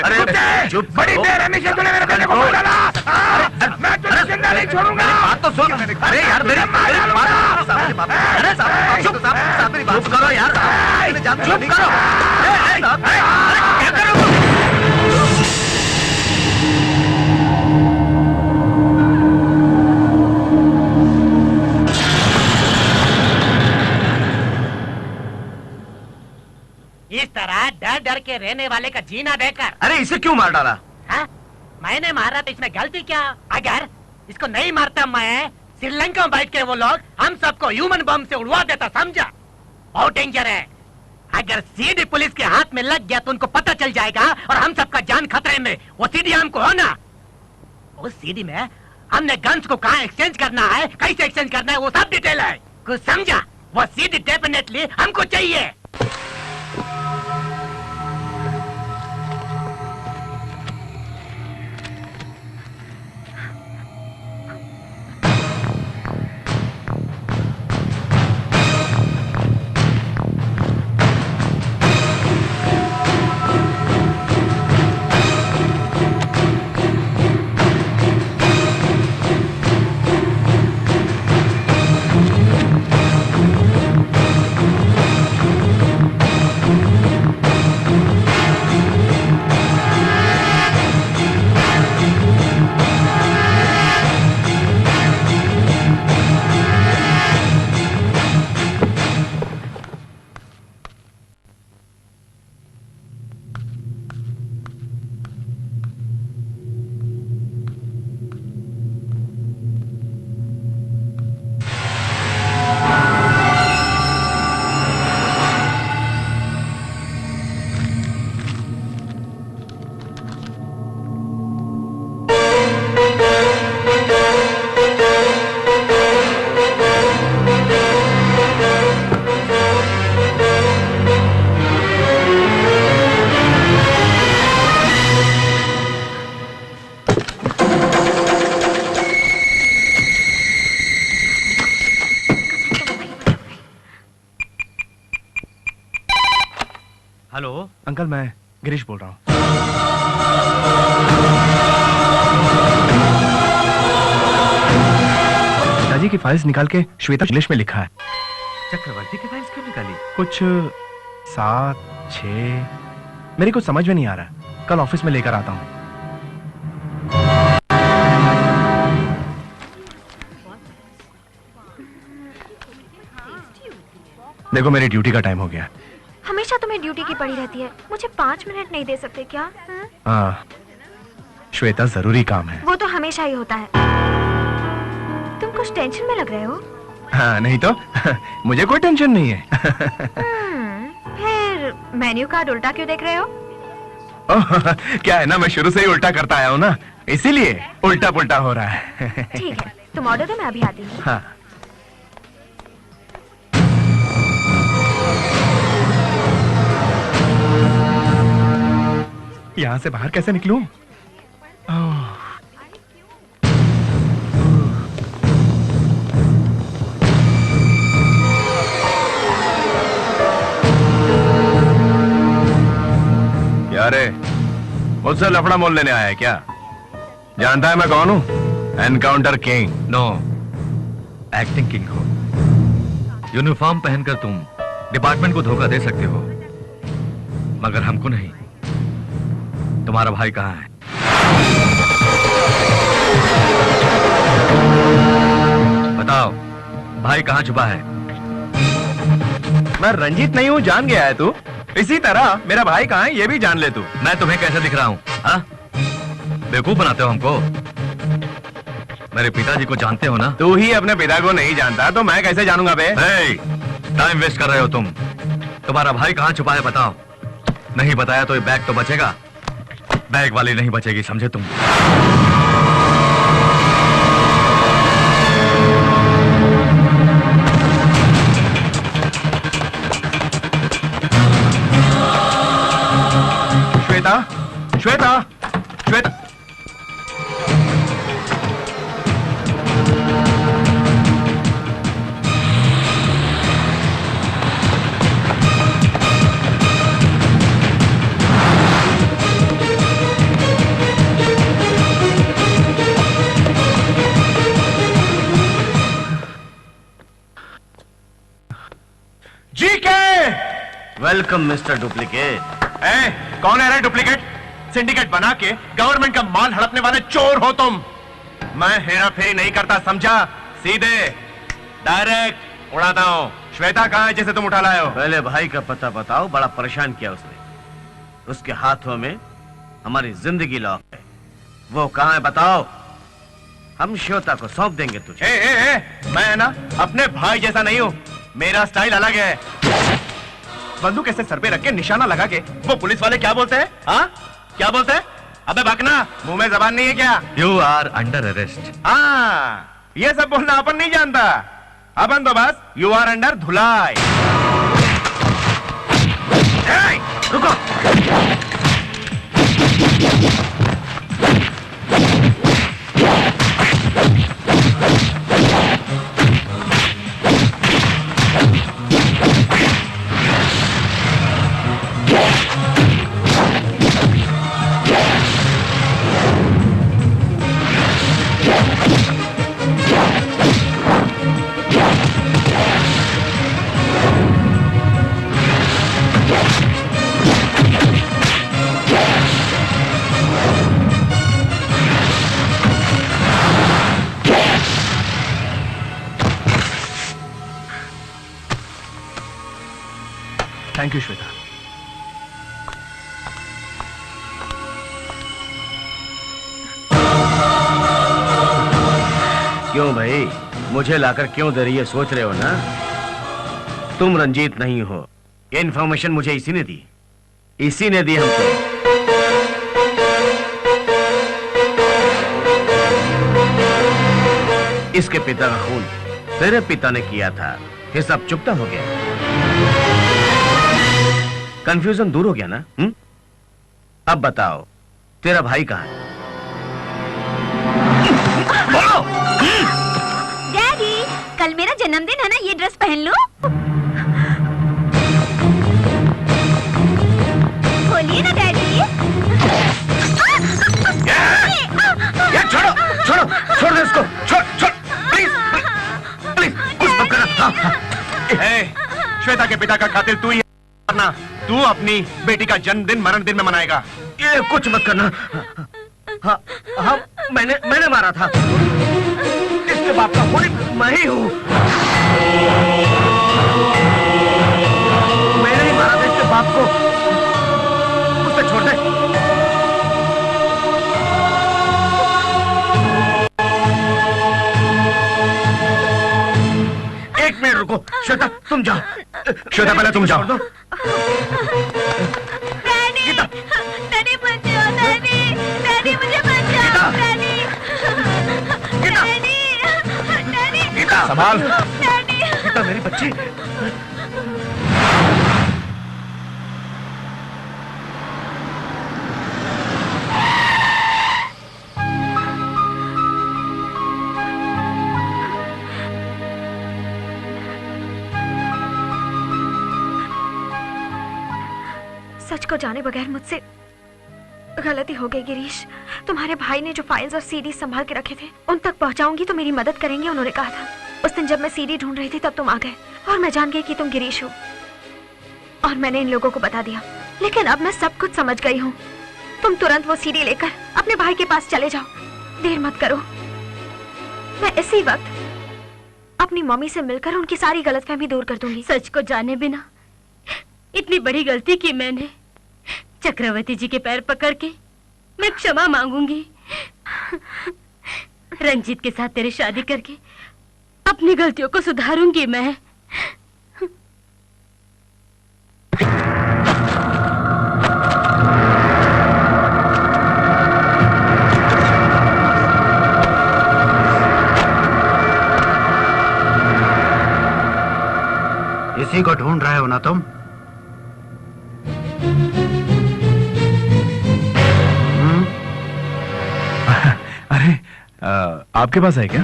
अरे चुप, बड़ी देर हमेशा तूने मेरे बेटे को मार डाला। मैं तुझे जिंदा नहीं छोड़ूंगा। बात तो सुन। अरे यार मेरी बात, अरे साहब मेरी बात करो यार, चुप करो। क्या करो? इस तरह डर डर के रहने वाले का जीना देकर। अरे इसे क्यों मार डाला? हाँ? मैंने मारा तो इसमें गलती क्या? अगर इसको नहीं मारता मैं, श्रीलंका में बैठ के वो लोग हम सबको ह्यूमन बम से उड़वा देता, समझा? बहुत डेंजर है। अगर सीडी पुलिस के हाथ में लग गया तो उनको पता चल जाएगा और हम सबका जान खतरे में। वो सीडी हमको हो ना, उस सीडी में हमने गन्स को कहाँ एक्सचेंज करना है, कैसे एक्सचेंज करना है, वो सब डिटेल है। कुछ समझा? वो सीडी डेफिनेटली हमको चाहिए। अंकल मैं गिरीश बोल रहा हूँ। पिताजी की फाइल्स निकाल के श्वेता इंग्लिश में लिखा है। चक्रवर्ती की फाइल्स क्यों निकाली? कुछ 7, 6 मेरे कुछ समझ में नहीं आ रहा। कल ऑफिस में लेकर आता हूँ। देखो मेरी ड्यूटी का टाइम हो गया। हमेशा तुम्हें ड्यूटी की पड़ी रहती है, मुझे 5 मिनट नहीं दे सकते क्या? हाँ श्वेता, जरूरी काम है। वो तो हमेशा ही होता है। तुम कुछ टेंशन में लग रहे हो? हाँ नहीं तो मुझे कोई टेंशन नहीं है। फिर मेन्यू कार्ड उल्टा क्यों देख रहे हो? क्या है ना, मैं शुरू से ही उल्टा करता आया हूँ ना, इसीलिए उल्टा पुल्टा हो रहा है। ठीक है, तुम ऑर्डर दो, मैं अभी आती हूँ। हाँ। यहाँ से बाहर कैसे निकलूं? क्या रे, मुझसे लफड़ा मोल लेने आया है क्या? जानता है मैं कौन हूँ? Encounter king. No, acting king हो। यूनिफॉर्म पहनकर तुम डिपार्टमेंट को धोखा दे सकते हो, मगर हमको नहीं। तुम्हारा भाई कहाँ है? बताओ, भाई कहाँ छुपा है? मैं रंजीत नहीं हूँ, जान गया है तू। इसी तरह मेरा भाई कहाँ है ये भी जान ले तू। मैं तुम्हें कैसे दिख रहा हूँ? हाँ, बेवकूफ बनाते हो हमको। मेरे पिताजी को जानते हो ना? तू ही अपने पिता को नहीं जानता तो मैं कैसे जानूंगा बे? टाइम वेस्ट कर रहे हो तुम। तुम्हारा भाई कहाँ छुपा है बताओ। नहीं बताया तो ये बैग तो बचेगा, बैग वाली नहीं बचेगी, समझे तुम? Shweta, Shweta, Shweta. Welcome mister duplicate. कौन है रे डुप्लीकेट? सिंडिकेट बना के गवर्नमेंट का माल हड़पने वाले चोर हो तुम। मैं हेरा फेरी नहीं करता, समझा? सीधे डायरेक्ट उड़ाता हूँ। श्वेता कहाँ है जिसे तुम उठा लाए हो? पहले भाई का पता बताओ। बड़ा परेशान किया उसने। उसके हाथों में हमारी जिंदगी लॉक है। वो कहाँ है बताओ, हम श्वेता को सौंप देंगे तुझे। मैं है ना अपने भाई जैसा नहीं हूँ, मेरा स्टाइल अलग है। बंदूक ऐसे सर पे रख के निशाना लगा के वो पुलिस वाले क्या बोलते हैं? हाँ क्या बोलते हैं? अबे बकना, मुंह में जबान नहीं है क्या? You are under arrest. हाँ ये सब बोलना अपन नहीं जानता। अपन तो बस यू आर अंडर धुलाई। रुको। Thank you Shweta. क्यों भाई, मुझे लाकर क्यों दे रही है सोच रहे हो ना? तुम रंजीत नहीं हो। ये इन्फॉर्मेशन मुझे इसी ने दी, इसी ने दी हमको। इसके पिता का खून तेरे पिता ने किया था। हिसाब चुकता हो गया, कंफ्यूजन दूर हो गया ना? अब बताओ तेरा भाई कहाँ है? बोलो। डैडी, कल मेरा जन्मदिन है ना, ये ड्रेस पहन लो। बोलिए ना डैडी। ये छोड़ो, छोड़ो, छोड़ दे इसको, छोड़, छोड़, प्लीज, प्लीज, कुछ मत करना। श्वेता के पिता का कातिल तू ही है। तू अपनी बेटी का जन्मदिन मरण दिन में मनाएगा। ये कुछ मत करना। हाँ, हाँ, मैंने मारा था। इसके बाप का खूनी मैं ही हूँ। मैंने ही मारा था इसके बाप को। उसे छोड़ दे। एक मिनट रुको। श्वेता तुम जाओ। श्वेता पहले तुम जाओ। डैडी बचाओ, डैडी मुझे बचाओ, डैडी। गीता संभाल। गीता मेरी बच्ची। सच को जाने बगैर मुझसे गलती हो गई गिरीश। तुम्हारे भाई ने जो फाइल्स और सीडी संभाल के रखे थे उन तक पहुंचाऊंगी तो मेरी मदद करेंगे, उन्होंने कहा था। उस दिन जब मैं सीडी ढूंढ रही थी तब तुम आ गए और मैं जान गई कि तुम गिरीश हो और मैंने इन लोगों को बता दिया। लेकिन अब मैं सब कुछ समझ गई हूँ। तुम तुरंत वो सीडी लेकर अपने भाई के पास चले जाओ, देर मत करो। मैं इसी वक्त अपनी मम्मी से मिलकर उनकी सारी गलतफहमी दूर कर दूंगी। सच को जाने बिना इतनी बड़ी गलती की मैंने। चक्रवर्ती जी के पैर पकड़ के मैं क्षमा मांगूंगी। रंजीत के साथ तेरी शादी करके अपनी गलतियों को सुधारूंगी मैं। इसी को ढूंढ रहे हो ना तुम? अरे आपके पास है क्या?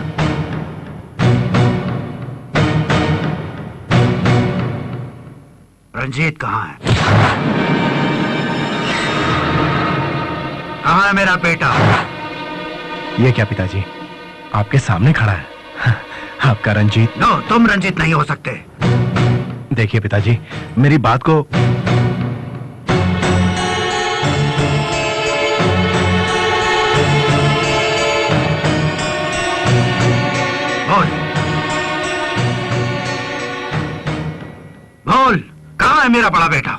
रंजीत कहाँ है? कहाँ है मेरा बेटा? ये क्या पिताजी, आपके सामने खड़ा है आपका रंजीत? नो, तुम रंजीत नहीं हो सकते। देखिए पिताजी, मेरी बात को बोल, कहाँ है मेरा बड़ा बेटा?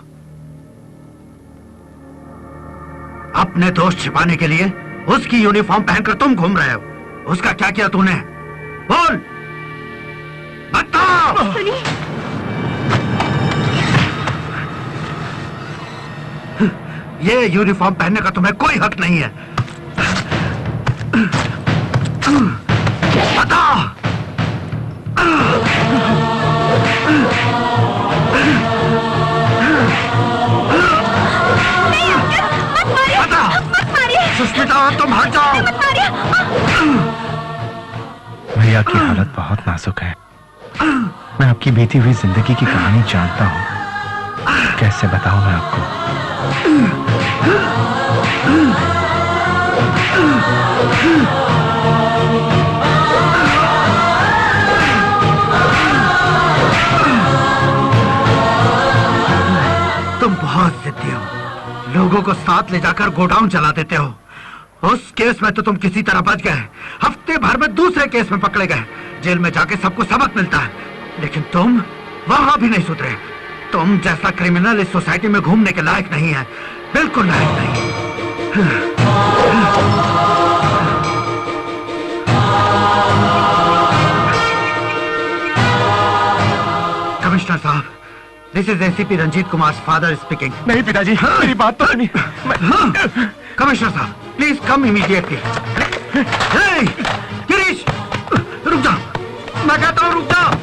अपने दोस्त छिपाने के लिए उसकी यूनिफॉर्म पहनकर तुम घूम रहे हो। उसका क्या किया तूने? बोल, बताओ। ये यूनिफॉर्म पहनने का तुम्हें कोई हक नहीं है। बताओ। सुष्मिता, तुम हट जाओ। भैया की हालत बहुत नाजुक है। मैं आपकी बीती हुई जिंदगी की कहानी जानता हूँ। कैसे बताऊं मैं आपको? तुम बहुत जिद्दी हो। लोगों को साथ ले जाकर गोडाउन चला देते हो। उस केस में तो तुम किसी तरह बच गए। हफ्ते भर में दूसरे केस में पकड़े गए। जेल में जाके सबको सबक मिलता है, लेकिन तुम वहां भी नहीं सुधरे। तुम जैसा क्रिमिनल इस सोसाइटी में घूमने के लायक नहीं है, बिल्कुल लायक नहीं। कमिश्नर साहब, this is ACP Ranjit Kumar father speaking. नहीं पिताजी, मेरी बात तो नहीं। कमिश्नर साहब, प्लीज कम इमीडिएटली। गिरीश, रुक जाओ, मैं कहता हूँ रुक जाओ।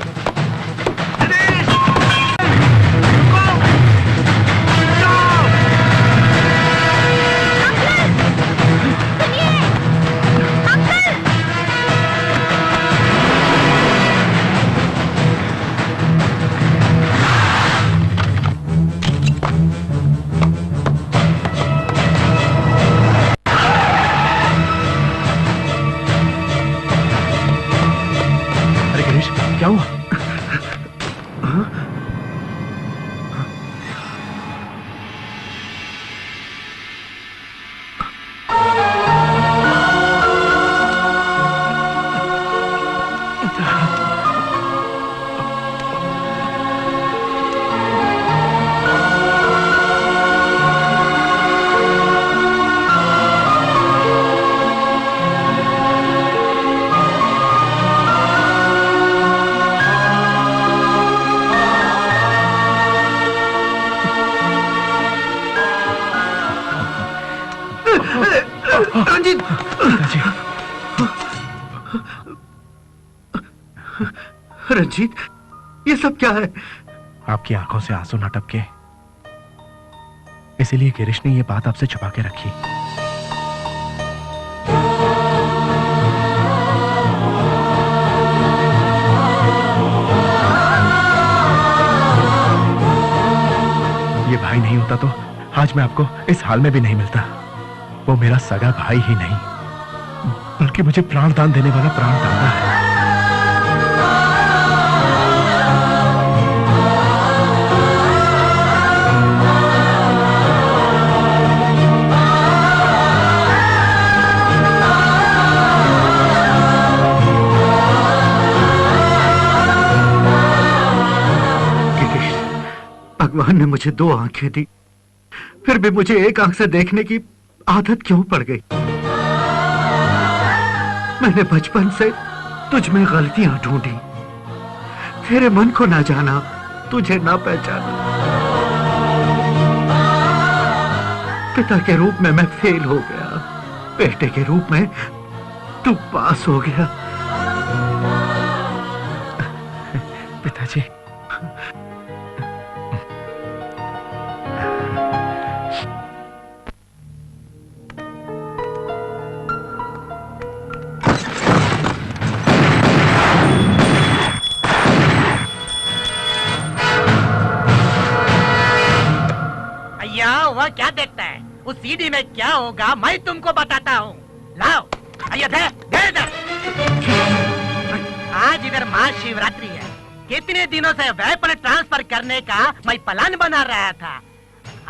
क्या हुआ? रंजीत, रंजीत, ये सब क्या है? आपकी आंखों से आंसू न टपके, इसीलिए गिरीश ने ये बात आपसे छुपा के रखी। ये भाई नहीं होता तो आज मैं आपको इस हाल में भी नहीं मिलता। वो मेरा सगा भाई ही नहीं, बल्कि मुझे प्राणदान देने वाला प्राणदाता है। भगवान ने मुझे दो आंखें दी, फिर भी मुझे एक आंख से देखने की आदत क्यों पड़ गई? मैंने बचपन से तुझ में गलतियां ढूंढी, तेरे मन को ना जाना, तुझे ना पहचाना। पिता के रूप में मैं फेल हो गया, बेटे के रूप में तू पास हो गया। पिताजी, वह क्या देखता है? उस सीडी में क्या होगा मैं तुमको बताता हूँ। लाओ, आइए दे इधर। आज इधर महाशिवरात्रि है। कितने दिनों से वेपन ट्रांसफर करने का मैं प्लान बना रहा था।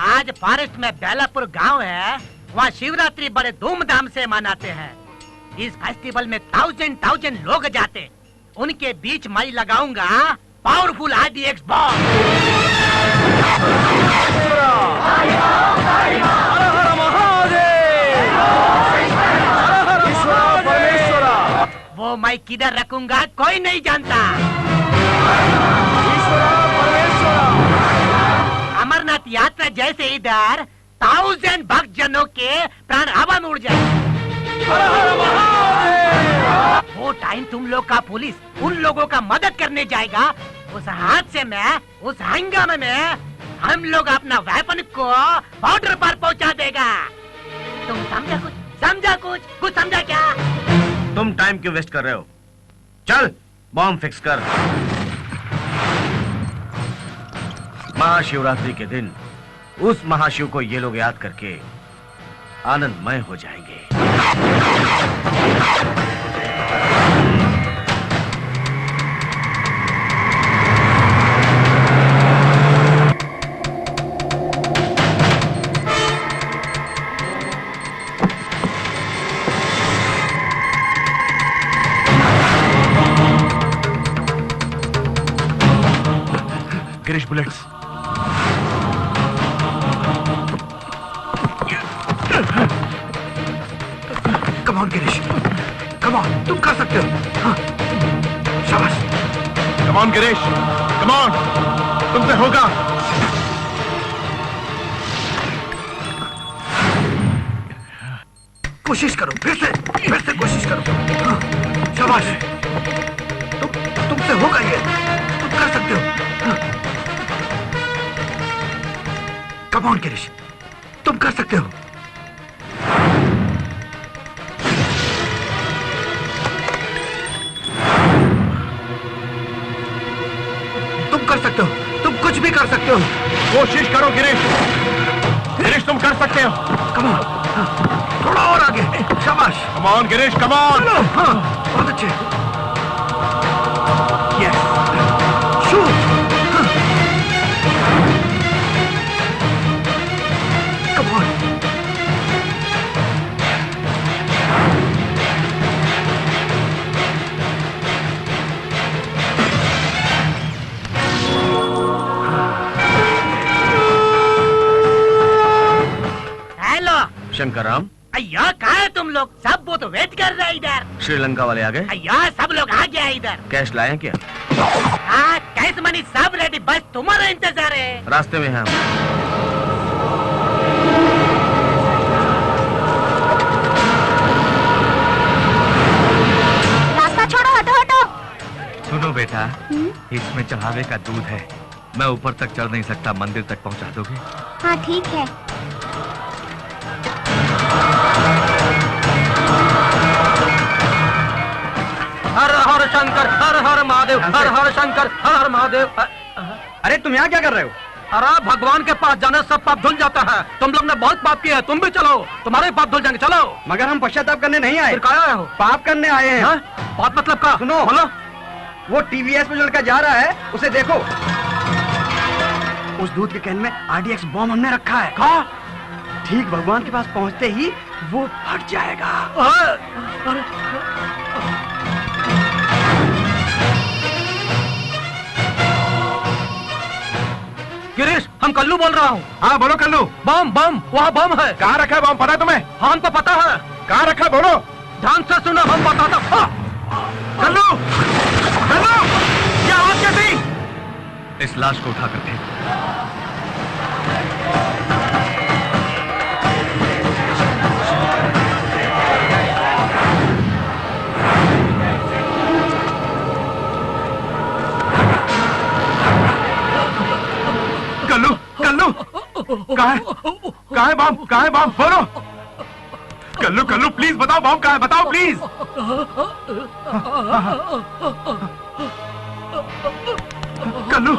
आज फॉरेस्ट में बेलापुर गांव है, वहाँ शिवरात्रि बड़े धूमधाम से मनाते हैं। इस फेस्टिवल में 1000 लोग जाते, उनके बीच मैं लगाऊंगा पावरफुल RDX बॉम्ब। वो मैं किधर रखूंगा कोई नहीं जानता। अमरनाथ यात्रा जैसे इधर 1000 भक्त जनों के प्राण हवा में उड़ जाए। वो टाइम तुम लोग का पुलिस उन लोगों का मदद करने जाएगा। उस हादसे में, उस हंगामे में हम लोग अपना वेपन को बॉर्डर पर पहुंचा देगा। तुम समझा कुछ समझा क्या? तुम टाइम क्यों वेस्ट कर रहे हो? चल बॉम्ब फिक्स कर। महाशिवरात्रि के दिन उस महाशिव को ये लोग याद करके आनंदमय हो जाएंगे। Girish, bullets. Come on Girish, come on, तुम कर सकते हो। हाँ, शाबाश। Come on Girish, come on, तुमसे होगा। कोशिश करो, फिर से कोशिश करो। हाँ, शाबाश। तुमसे होगा ये, तुम कर सकते हो। कम ऑन गिरीश, तुम कर सकते हो। तुम कर सकते हो, तुम कुछ भी कर सकते हो। कोशिश करो गिरीश, गिरीश तुम कर सकते हो। कम ऑन, थोड़ा और आगे, शाबाश। Come on Girish, come on. हाँ, बहुत अच्छे। Yes, shoot. Come on. Hello Shankarram, अय्या कहाँ है तुम लोग? सब वो तो वेट कर रहे इधर। श्रीलंका वाले आ गए? अय्या सब लोग आ गया इधर। कैश लाए क्या? हाँ, कैश मनी सब रेडी, बस तुम्हारा इंतजार है। रास्ते में हैं हम। रास्ता छोड़ो, हटो। सुनो बेटा, इसमें चढ़ावे का दूध है। मैं ऊपर तक चढ़ नहीं सकता, मंदिर तक पहुंचा दोगे? हाँ ठीक है। हर हर शंकर, हर हर महादेव, हर हर शंकर, हर हर महादेव। अरे तुम यहाँ क्या कर रहे हो? अरे भगवान के पास जाने से पाप धुल जाता है। तुम लोग ने बहुत पाप किया है, तुम भी चलो, तुम्हारे पाप धुल जाएंगे। चलो। मगर हम पश्चाताप करने नहीं आए। फिर कहाँ आए हो? पाप करने आए हैं। पाप मतलब का? सुनो, बोलो। वो TVS पे जो लड़का जा रहा है उसे देखो। उस दूध के कैन में RDX बॉम्ब हमने रखा है। कहाँ? ठीक भगवान के पास पहुंचते ही वो फट जाएगा। गिरीश, हम कल्लू बोल रहा हूँ। हाँ बोलो कल्लू। बम, वहाँ बम है। कहाँ रखा है बम, पता है तुम्हें? हाँ हमको पता है। कहाँ रखा है बोलो। ध्यान से सुनो, हम बताता हूं। कल्लू, कल्लू, ये आवाज कैसी? इस लाश को उठा कर फेंक। कल्लू, कल्लू, कहाँ है बॉम्ब? कहाँ है बॉम्ब? बोलो। कल्लू, कल्लू, प्लीज बताओ बॉम्ब कहाँ है? बताओ प्लीज। कल्लू,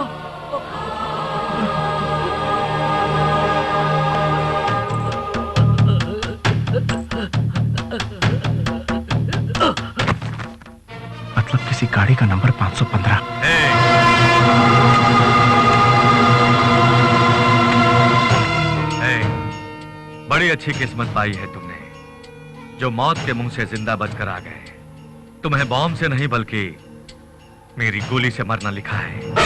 मतलब किसी गाड़ी का नंबर 515। बड़ी अच्छी किस्मत पाई है तुमने, जो मौत के मुंह से जिंदा बचकर आ गए। तुम्हें बॉम्ब से नहीं बल्कि मेरी गोली से मरना लिखा है।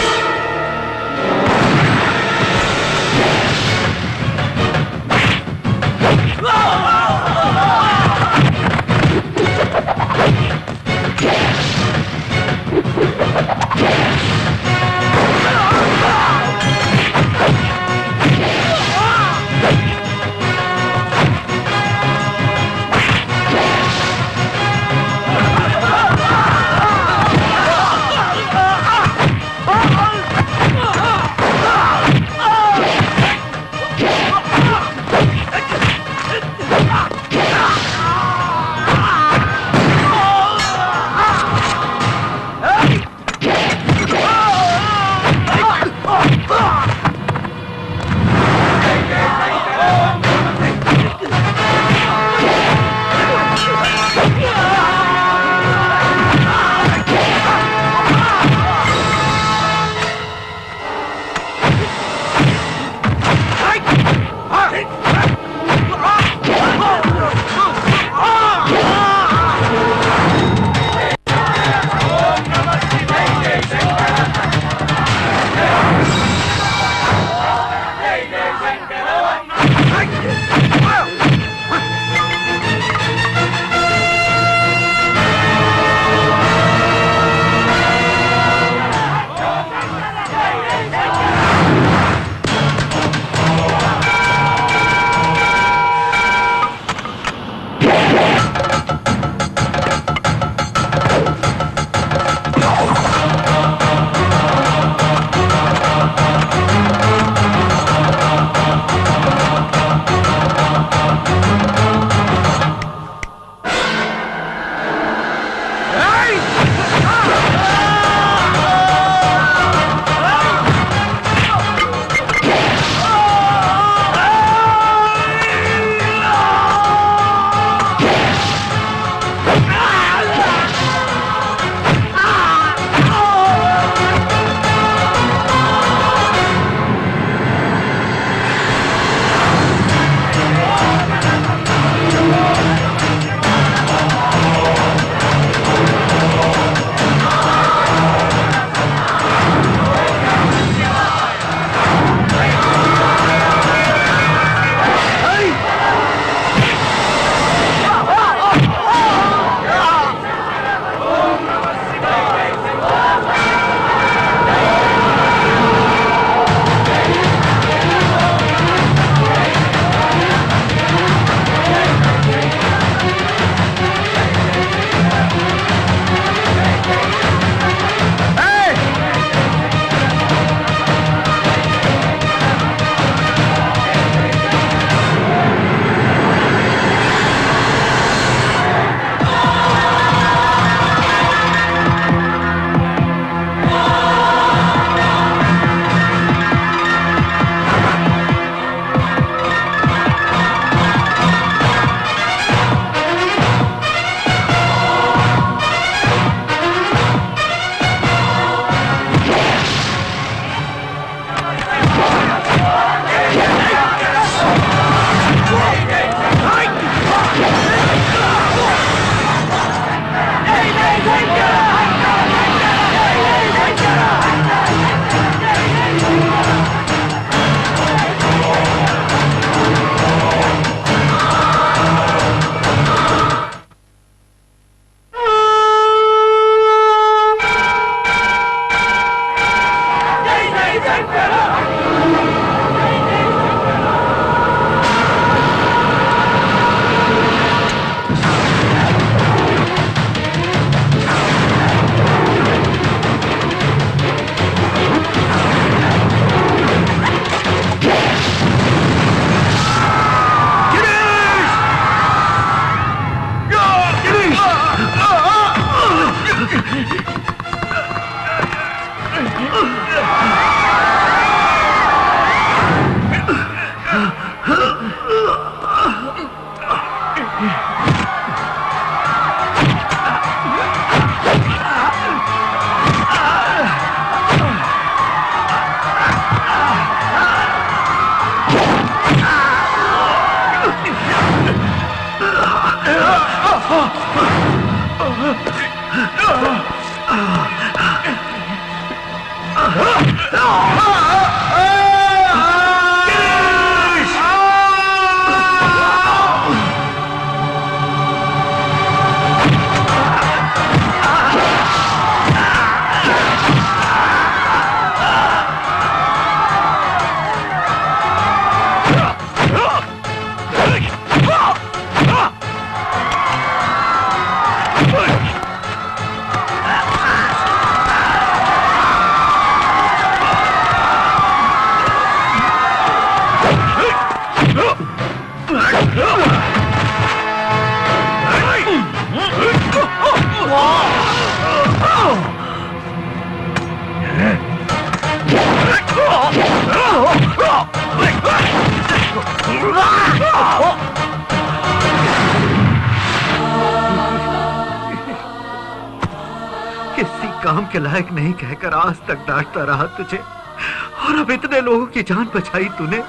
किसी काम के लायक नहीं कहकर आज तक डांटता रहा तुझे, और अब इतने लोगों की जान बचाई तूने,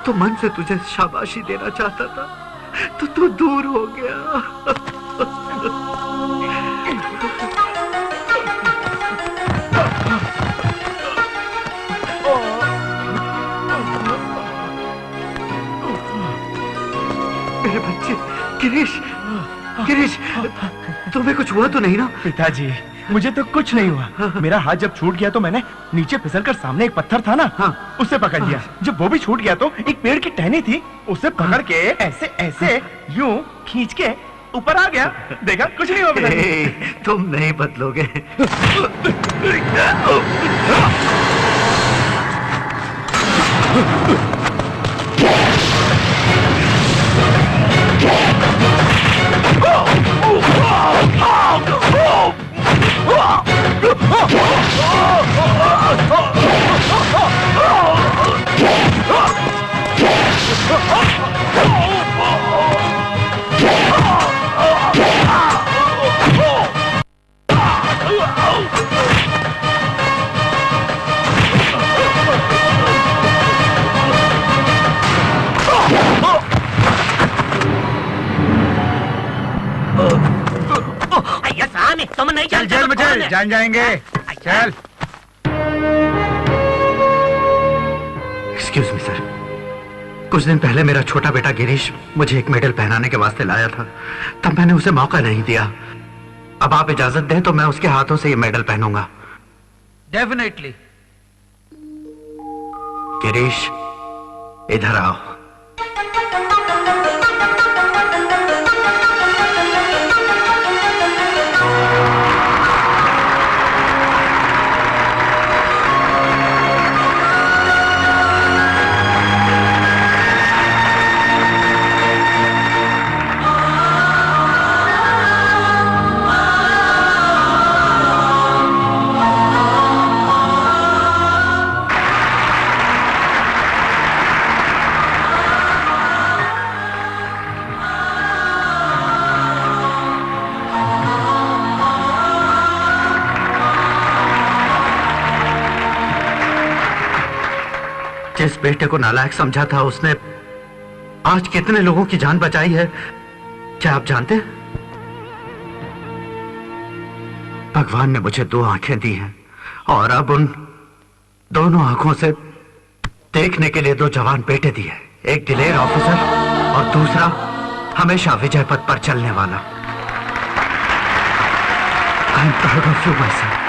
तो मन से तुझे शाबाशी देना चाहता था, तो तू दूर हो गया। मेरे बच्चे, गिरीश, गिरीश, तुम्हें कुछ हुआ तो नहीं ना? पिताजी, मुझे तो कुछ नहीं हुआ। मेरा हाथ जब छूट गया तो मैंने नीचे फिसलकर सामने एक पत्थर था ना, उससे पकड़ लिया। जब वो भी छूट गया तो एक पेड़ की टहनी थी, उसे पकड़ के ऐसे ऐसे यूं खींच के ऊपर आ गया। देखा, कुछ नहीं हुआ पिताजी। तुम नहीं बदलोगे। तुम नहीं चल जेल में चल, जान जाएंगे। चल। एक्सक्यूज मी सर, कुछ दिन पहले मेरा छोटा बेटा गिरीश मुझे एक मेडल पहनाने के वास्ते लाया था, तब मैंने उसे मौका नहीं दिया। अब आप इजाजत दें तो मैं उसके हाथों से ये मेडल पहनूंगा। डेफिनेटली। गिरीश, इधर आओ। जिस बेटे को नालायक समझा था उसने आज कितने लोगों की जान बचाई है, क्या आप जानते हैं? भगवान ने मुझे 2 आंखें दी हैं और अब उन दोनों आंखों से देखने के लिए 2 जवान बेटे दिए, एक दिलेर ऑफिसर और दूसरा हमेशा विजय पथ पर चलने वाला। आई am proud of you my son.